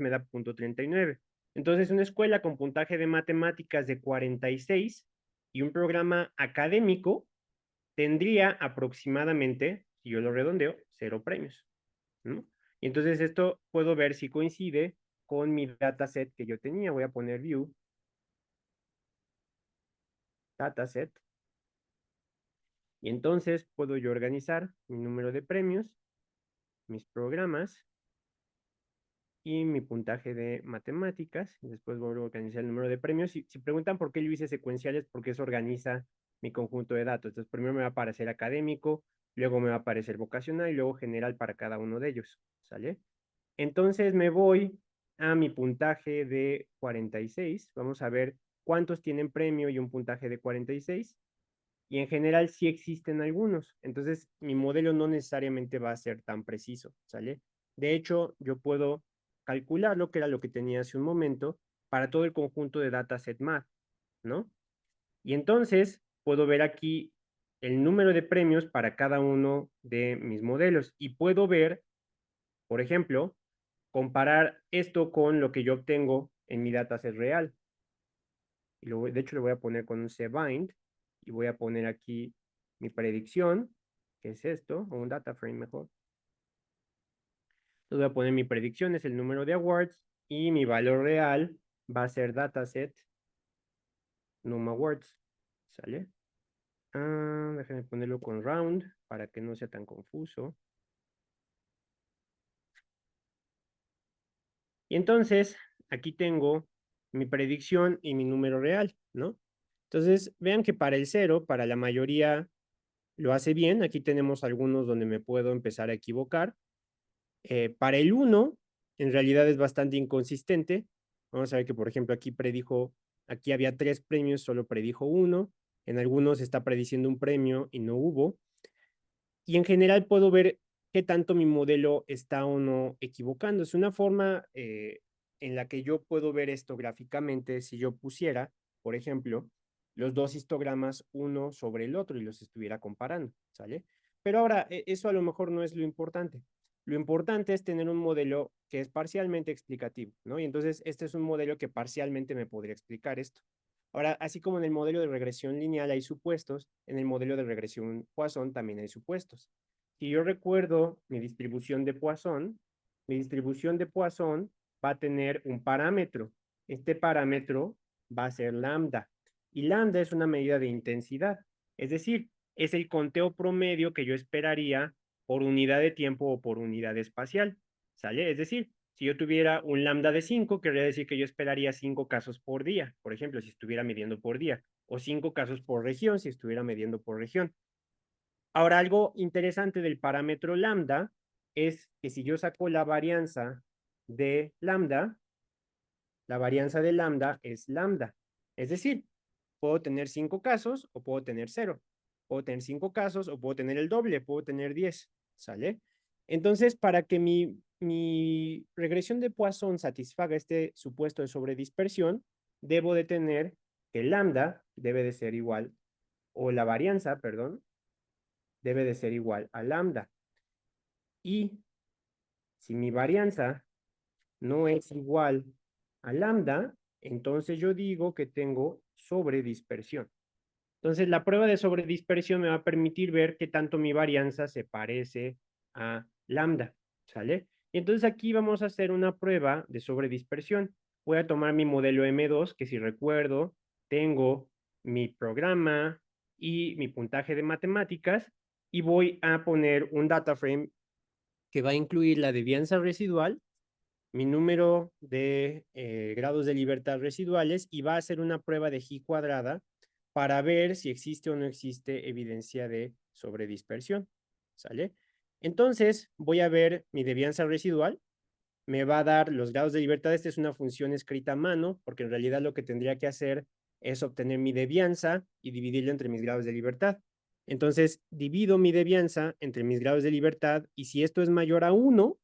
da 0.39. Entonces, una escuela con puntaje de matemáticas de 46 y un programa académico tendría aproximadamente, si yo lo redondeo, 0 premios, ¿no? Y entonces esto puedo ver si coincide con mi dataset que yo tenía. Voy a poner view, dataset, y entonces puedo yo organizar mi número de premios, mis programas y mi puntaje de matemáticas. Y después voy a organizar el número de premios. Si preguntan por qué yo hice secuenciales, porque eso organiza mi conjunto de datos. Entonces, primero me va a aparecer académico, luego me va a aparecer vocacional y luego general para cada uno de ellos. ¿Sale? Entonces me voy a mi puntaje de 46. Vamos a ver cuántos tienen premio y un puntaje de 46. Y en general sí existen algunos. Entonces, mi modelo no necesariamente va a ser tan preciso, ¿sale? De hecho, yo puedo calcular lo que era lo que tenía hace un momento para todo el conjunto de dataset math, ¿no? Y entonces puedo ver aquí el número de premios para cada uno de mis modelos y puedo ver, por ejemplo, comparar esto con lo que yo obtengo en mi dataset real. Y de hecho, le voy a poner con un cbind y voy a poner aquí mi predicción, que es esto, o un data frame mejor. Entonces voy a poner mi predicción, es el número de awards, y mi valor real va a ser dataset num awards. ¿Sale? Déjenme ponerlo con round para que no sea tan confuso. Y entonces, aquí tengo mi predicción y mi número real, ¿no? Entonces, vean que para el 0, para la mayoría lo hace bien. Aquí tenemos algunos donde me puedo empezar a equivocar. Para el 1, en realidad es bastante inconsistente. Vamos a ver que, por ejemplo, aquí había 3 premios, solo predijo 1. En algunos está prediciendo un premio y no hubo. Y en general puedo ver qué tanto mi modelo está o no equivocando. Es una forma en la que yo puedo ver esto gráficamente si yo pusiera, por ejemplo, los dos histogramas uno sobre el otro y los estuviera comparando, ¿sale? Pero ahora, eso a lo mejor no es lo importante. Lo importante es tener un modelo que es parcialmente explicativo, ¿no? Y entonces este es un modelo que parcialmente me podría explicar esto. Ahora, así como en el modelo de regresión lineal hay supuestos, en el modelo de regresión Poisson también hay supuestos. Si yo recuerdo mi distribución de Poisson va a tener un parámetro. Este parámetro va a ser lambda. Y lambda es una medida de intensidad. Es decir, es el conteo promedio que yo esperaría por unidad de tiempo o por unidad espacial. ¿Sale? Es decir, si yo tuviera un lambda de 5, querría decir que yo esperaría 5 casos por día, por ejemplo, si estuviera midiendo por día, o 5 casos por región, si estuviera midiendo por región. Ahora, algo interesante del parámetro lambda es que si yo saco la varianza de lambda, la varianza de lambda es lambda. Es decir, puedo tener 5 casos o puedo tener 0. Puedo tener 5 casos o puedo tener el doble, puedo tener 10. ¿Sale? Entonces, para que mi mi regresión de Poisson satisfaga este supuesto de sobredispersión, debo de tener que lambda debe de ser igual, o la varianza, perdón, debe de ser igual a lambda. Y si mi varianza no es igual a lambda, entonces yo digo que tengo sobredispersión. Entonces, la prueba de sobredispersión me va a permitir ver qué tanto mi varianza se parece a lambda, ¿sale? Y entonces aquí vamos a hacer una prueba de sobredispersión. Voy a tomar mi modelo M2, que si recuerdo, tengo mi programa y mi puntaje de matemáticas, y voy a poner un data frame que va a incluir la devianza residual, mi número de grados de libertad residuales, y va a hacer una prueba de G cuadrada para ver si existe o no existe evidencia de sobredispersión, ¿sale? Entonces, voy a ver mi devianza residual, me va a dar los grados de libertad. Esta es una función escrita a mano, porque en realidad lo que tendría que hacer es obtener mi devianza y dividirla entre mis grados de libertad. Entonces, divido mi devianza entre mis grados de libertad, y si esto es mayor a 1,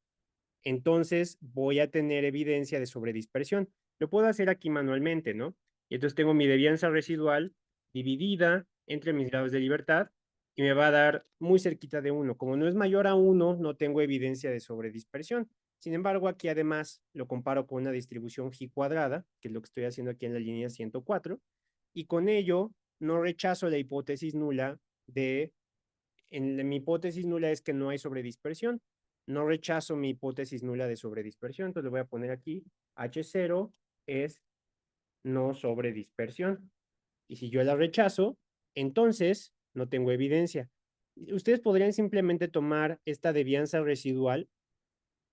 entonces voy a tener evidencia de sobredispersión. Lo puedo hacer aquí manualmente, ¿no? Y entonces tengo mi devianza residual dividida entre mis grados de libertad y me va a dar muy cerquita de 1. Como no es mayor a 1, no tengo evidencia de sobredispersión. Sin embargo, aquí además lo comparo con una distribución G cuadrada, que es lo que estoy haciendo aquí en la línea 104, y con ello no rechazo la hipótesis nula de mi hipótesis nula es que no hay sobredispersión. No rechazo mi hipótesis nula de sobredispersión, entonces le voy a poner aquí H0 es no sobredispersión. Y si yo la rechazo, entonces no tengo evidencia. Ustedes podrían simplemente tomar esta devianza residual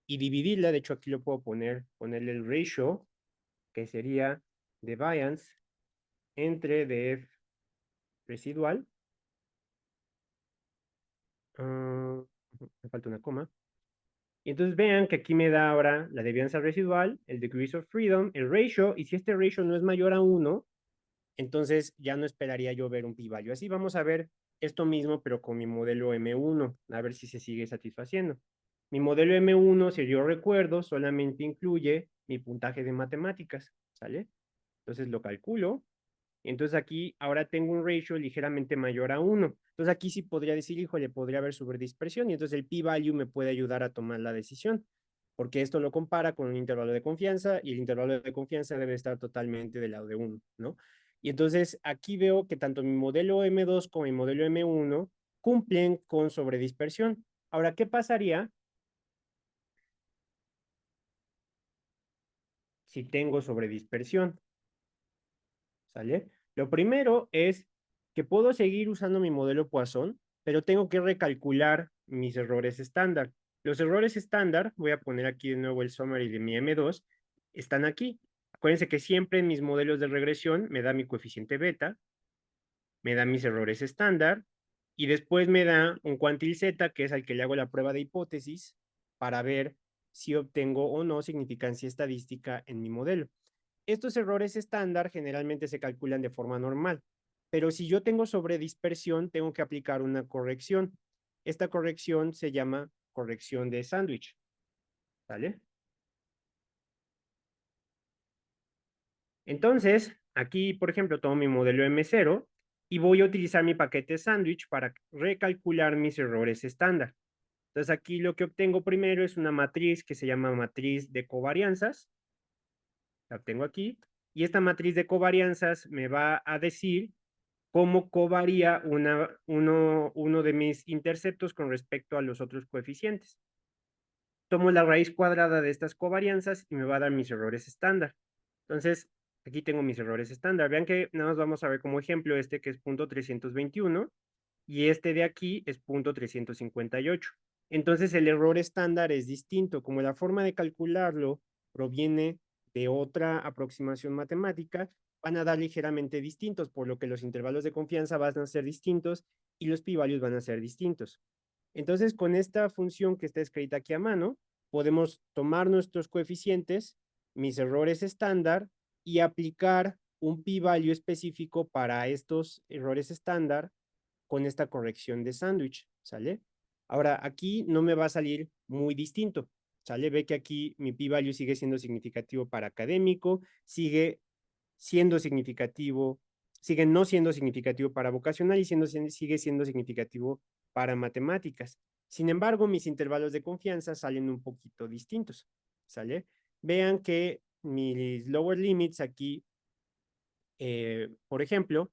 y dividirla. De hecho, aquí lo puedo ponerle el ratio, que sería deviance entre df residual. Me falta una coma. Y entonces vean que aquí me da ahora la devianza residual, el degrees of freedom, el ratio, y si este ratio no es mayor a 1, entonces ya no esperaría yo ver un p-value. Así vamos a ver esto mismo, pero con mi modelo M1, a ver si se sigue satisfaciendo. Mi modelo M1, si yo recuerdo, solamente incluye mi puntaje de matemáticas, ¿sale? Entonces lo calculo. Entonces aquí ahora tengo un ratio ligeramente mayor a 1. Entonces aquí sí podría decir, híjole, podría haber sobredispersión, y entonces el p-value me puede ayudar a tomar la decisión, porque esto lo compara con un intervalo de confianza, y el intervalo de confianza debe estar totalmente del lado de 1, ¿no? Y entonces aquí veo que tanto mi modelo M2 como mi modelo M1 cumplen con sobredispersión. Ahora, ¿qué pasaría si tengo sobredispersión? ¿Sale? Lo primero es que puedo seguir usando mi modelo Poisson, pero tengo que recalcular mis errores estándar. Los errores estándar, voy a poner aquí de nuevo el summary de mi M2, están aquí. Acuérdense que siempre en mis modelos de regresión me da mi coeficiente beta, me da mis errores estándar, y después me da un cuantil Z, que es al que le hago la prueba de hipótesis, para ver si obtengo o no significancia estadística en mi modelo. Estos errores estándar generalmente se calculan de forma normal, pero si yo tengo sobredispersión, tengo que aplicar una corrección. Esta corrección se llama corrección de sándwich, ¿vale? Entonces, aquí, por ejemplo, tomo mi modelo M0 y voy a utilizar mi paquete sándwich para recalcular mis errores estándar. Entonces, aquí lo que obtengo primero es una matriz que se llama matriz de covarianzas. La obtengo aquí. Y esta matriz de covarianzas me va a decir cómo covaría uno de mis interceptos con respecto a los otros coeficientes. Tomo la raíz cuadrada de estas covarianzas y me va a dar mis errores estándar. Entonces, aquí tengo mis errores estándar. Vean que nada más vamos a ver como ejemplo este que es 0.321 y este de aquí es 0.358. Entonces, el error estándar es distinto. Como la forma de calcularlo proviene de otra aproximación matemática, van a dar ligeramente distintos, por lo que los intervalos de confianza van a ser distintos y los p-values van a ser distintos. Entonces, con esta función que está escrita aquí a mano, podemos tomar nuestros coeficientes, mis errores estándar, y aplicar un p-value específico para estos errores estándar con esta corrección de sándwich, ¿sale? Ahora, aquí no me va a salir muy distinto. ¿sale? Ve que aquí mi p-value sigue siendo significativo para académico, sigue siendo significativo, sigue no siendo significativo para vocacional y sigue siendo significativo para matemáticas. Sin embargo, mis intervalos de confianza salen un poquito distintos, ¿sale? Vean que mis lower limits aquí, por ejemplo,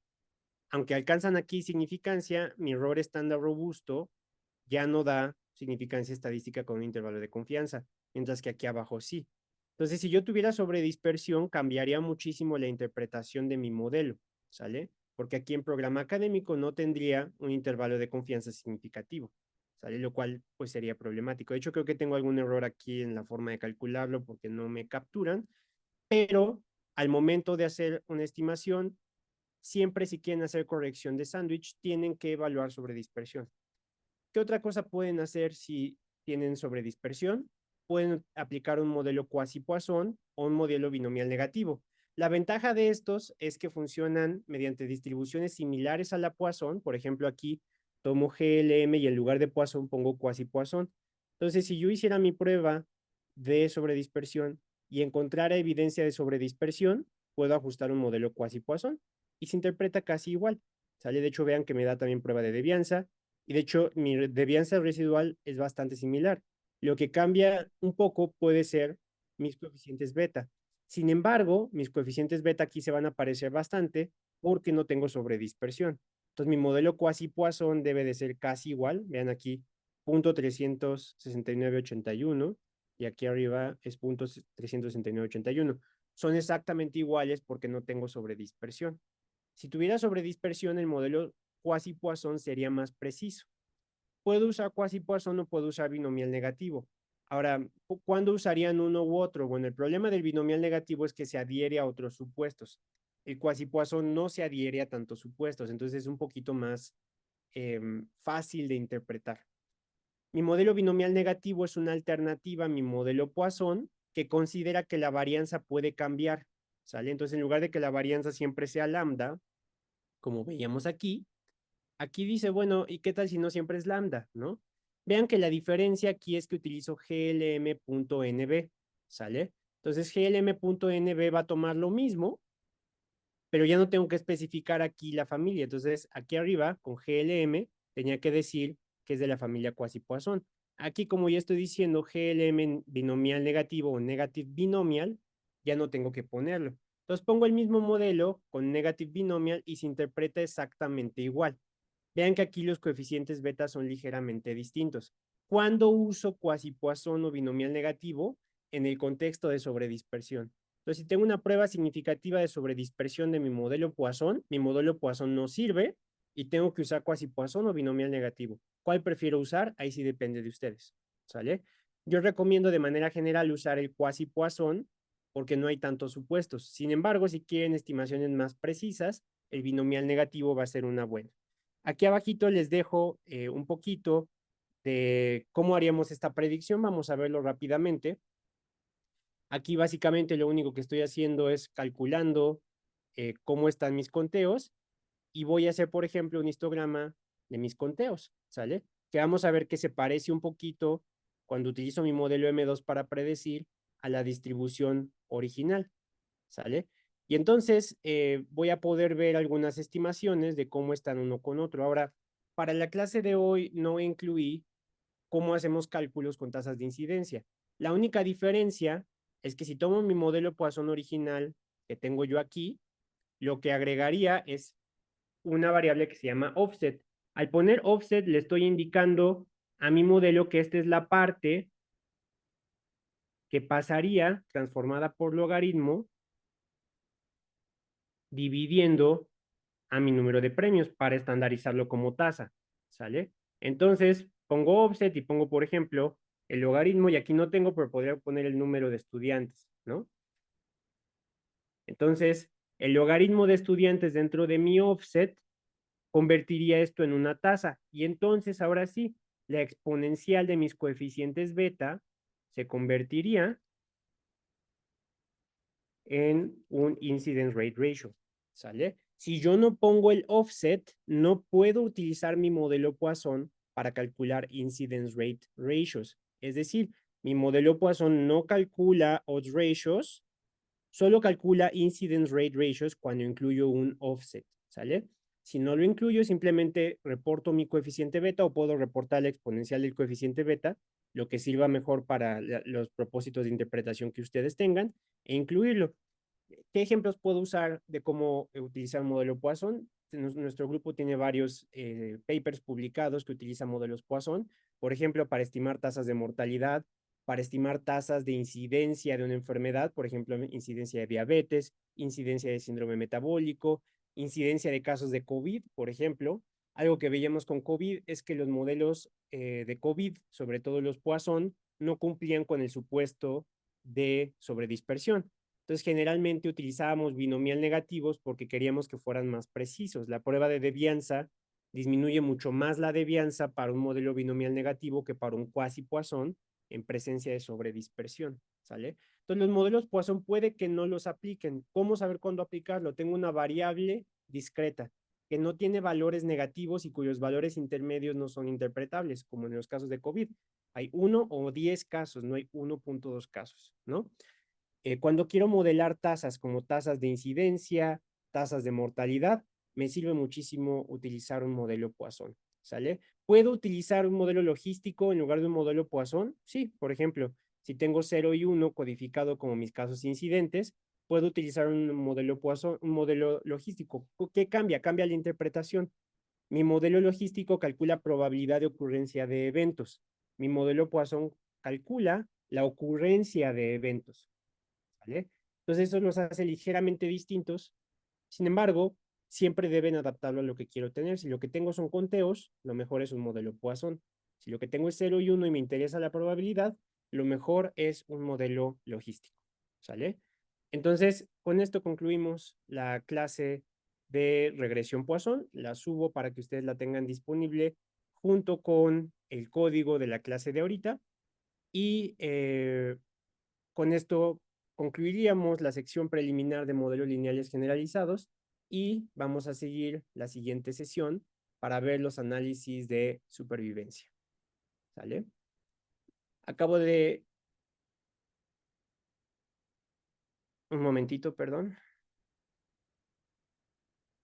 aunque alcanzan aquí significancia, mi error estándar robusto ya no da significancia estadística con un intervalo de confianza, mientras que aquí abajo sí. Entonces, si yo tuviera sobredispersión, cambiaría muchísimo la interpretación de mi modelo, ¿sale? Porque aquí en programa académico no tendría un intervalo de confianza significativo, ¿sale? Lo cual pues sería problemático. De hecho, creo que tengo algún error aquí en la forma de calcularlo porque no me capturan, pero al momento de hacer una estimación, siempre si quieren hacer corrección de sándwich, tienen que evaluar sobredispersión. ¿Qué otra cosa pueden hacer si tienen sobredispersión? Pueden aplicar un modelo cuasi-Poisson o un modelo binomial negativo. La ventaja de estos es que funcionan mediante distribuciones similares a la Poisson. Por ejemplo, aquí tomo GLM y en lugar de Poisson pongo cuasi-Poisson. Entonces, si yo hiciera mi prueba de sobredispersión y encontrara evidencia de sobredispersión, puedo ajustar un modelo cuasi-Poisson y se interpreta casi igual. ¿Sale? De hecho, vean que me da también prueba de devianza y de hecho mi devianza residual es bastante similar. Lo que cambia un poco puede ser mis coeficientes beta. Sin embargo, mis coeficientes beta aquí se van a parecer bastante porque no tengo sobredispersión. Entonces mi modelo cuasi-Poisson debe de ser casi igual. Vean aquí, 0.36981 y aquí arriba es 0.36981. Son exactamente iguales porque no tengo sobredispersión. Si tuviera sobredispersión, el modelo cuasi-Poisson sería más preciso. ¿Puedo usar cuasi-Poisson o puedo usar binomial negativo? Ahora, ¿cuándo usarían uno u otro? Bueno, el problema del binomial negativo es que se adhiere a otros supuestos. El cuasi-Poisson no se adhiere a tantos supuestos, entonces es un poquito más fácil de interpretar. Mi modelo binomial negativo es una alternativa a mi modelo Poisson que considera que la varianza puede cambiar, ¿sale? Entonces, en lugar de que la varianza siempre sea lambda, como veíamos aquí, aquí dice, bueno, ¿y qué tal si no siempre es lambda, no? Vean que la diferencia aquí es que utilizo glm.nb, ¿sale? Entonces glm.nb va a tomar lo mismo, pero ya no tengo que especificar aquí la familia. Entonces aquí arriba, con glm, tenía que decir que es de la familia Quasi-Poisson. Aquí, como ya estoy diciendo glm binomial negativo o negative binomial, ya no tengo que ponerlo. Entonces pongo el mismo modelo con negative binomial y se interpreta exactamente igual. Vean que aquí los coeficientes beta son ligeramente distintos. ¿Cuándo uso cuasi-Poisson o binomial negativo? En el contexto de sobredispersión. Entonces, si tengo una prueba significativa de sobredispersión de mi modelo Poisson no sirve y tengo que usar cuasi-Poisson o binomial negativo. ¿Cuál prefiero usar? Ahí sí depende de ustedes. ¿Sale? Yo recomiendo de manera general usar el cuasi-Poisson porque no hay tantos supuestos. Sin embargo, si quieren estimaciones más precisas, el binomial negativo va a ser una buena. Aquí abajito les dejo un poquito de cómo haríamos esta predicción. Vamos a verlo rápidamente. Aquí básicamente lo único que estoy haciendo es calculando cómo están mis conteos y voy a hacer, por ejemplo, un histograma de mis conteos, ¿sale? Que vamos a ver que se parece un poquito cuando utilizo mi modelo M2 para predecir a la distribución original, ¿sale? Y entonces voy a poder ver algunas estimaciones de cómo están uno con otro. Ahora, para la clase de hoy no incluí cómo hacemos cálculos con tasas de incidencia. La única diferencia es que si tomo mi modelo Poisson original que tengo yo aquí, lo que agregaría es una variable que se llama offset. Al poner offset le estoy indicando a mi modelo que esta es la parte que pasaría transformada por logaritmo dividiendo a mi número de premios para estandarizarlo como tasa, ¿sale? Entonces, pongo offset y pongo, por ejemplo, el logaritmo, y aquí no tengo, pero podría poner el número de estudiantes, ¿no? Entonces, el logaritmo de estudiantes dentro de mi offset convertiría esto en una tasa. Y entonces, ahora sí, la exponencial de mis coeficientes beta se convertiría en un incidence rate ratio, ¿sale? Si yo no pongo el offset, no puedo utilizar mi modelo Poisson para calcular incidence rate ratios. Es decir, Mi modelo Poisson no calcula odds ratios, solo calcula incidence rate ratios cuando incluyo un offset, ¿sale? Si no lo incluyo, simplemente reporto mi coeficiente beta o puedo reportar la exponencial del coeficiente beta, lo que sirva mejor para los propósitos de interpretación que ustedes tengan, e incluirlo. ¿Qué ejemplos puedo usar de cómo utilizar un modelo Poisson? Nuestro grupo tiene varios papers publicados que utilizan modelos Poisson, por ejemplo, para estimar tasas de mortalidad, para estimar tasas de incidencia de una enfermedad, por ejemplo, incidencia de diabetes, incidencia de síndrome metabólico, incidencia de casos de COVID, por ejemplo. Algo que veíamos con COVID es que los modelos de COVID, sobre todo los Poisson, no cumplían con el supuesto de sobredispersión. Entonces, generalmente utilizábamos binomial negativos porque queríamos que fueran más precisos. La prueba de devianza disminuye mucho más la devianza para un modelo binomial negativo que para un quasi Poisson en presencia de sobredispersión, ¿sale? Entonces, los modelos Poisson puede que no los apliquen. ¿Cómo saber cuándo aplicarlo? Tengo una variable discreta que no tiene valores negativos y cuyos valores intermedios no son interpretables, como en los casos de COVID. Hay 1 o 10 casos, no hay 1.2 casos, ¿no? Cuando quiero modelar tasas como tasas de incidencia, tasas de mortalidad, me sirve muchísimo utilizar un modelo Poisson, ¿sale? ¿Puedo utilizar un modelo logístico en lugar de un modelo Poisson? Sí, por ejemplo, si tengo 0 y 1 codificado como mis casos incidentes, puedo utilizar un modelo Poisson, un modelo logístico. ¿Qué cambia? Cambia la interpretación. Mi modelo logístico calcula probabilidad de ocurrencia de eventos. Mi modelo Poisson calcula la ocurrencia de eventos. ¿Vale? Entonces eso los hace ligeramente distintos. Sin embargo, siempre deben adaptarlo a lo que quiero tener. Si lo que tengo son conteos, lo mejor es un modelo Poisson. Si lo que tengo es 0 y 1 y me interesa la probabilidad, lo mejor es un modelo logístico. ¿Sale? Entonces, con esto concluimos la clase de regresión Poisson. La subo para que ustedes la tengan disponible junto con el código de la clase de ahorita. Y con esto concluiríamos la sección preliminar de modelos lineales generalizados y vamos a seguir la siguiente sesión para ver los análisis de supervivencia. ¿Sale? Acabo de... Un momentito, perdón.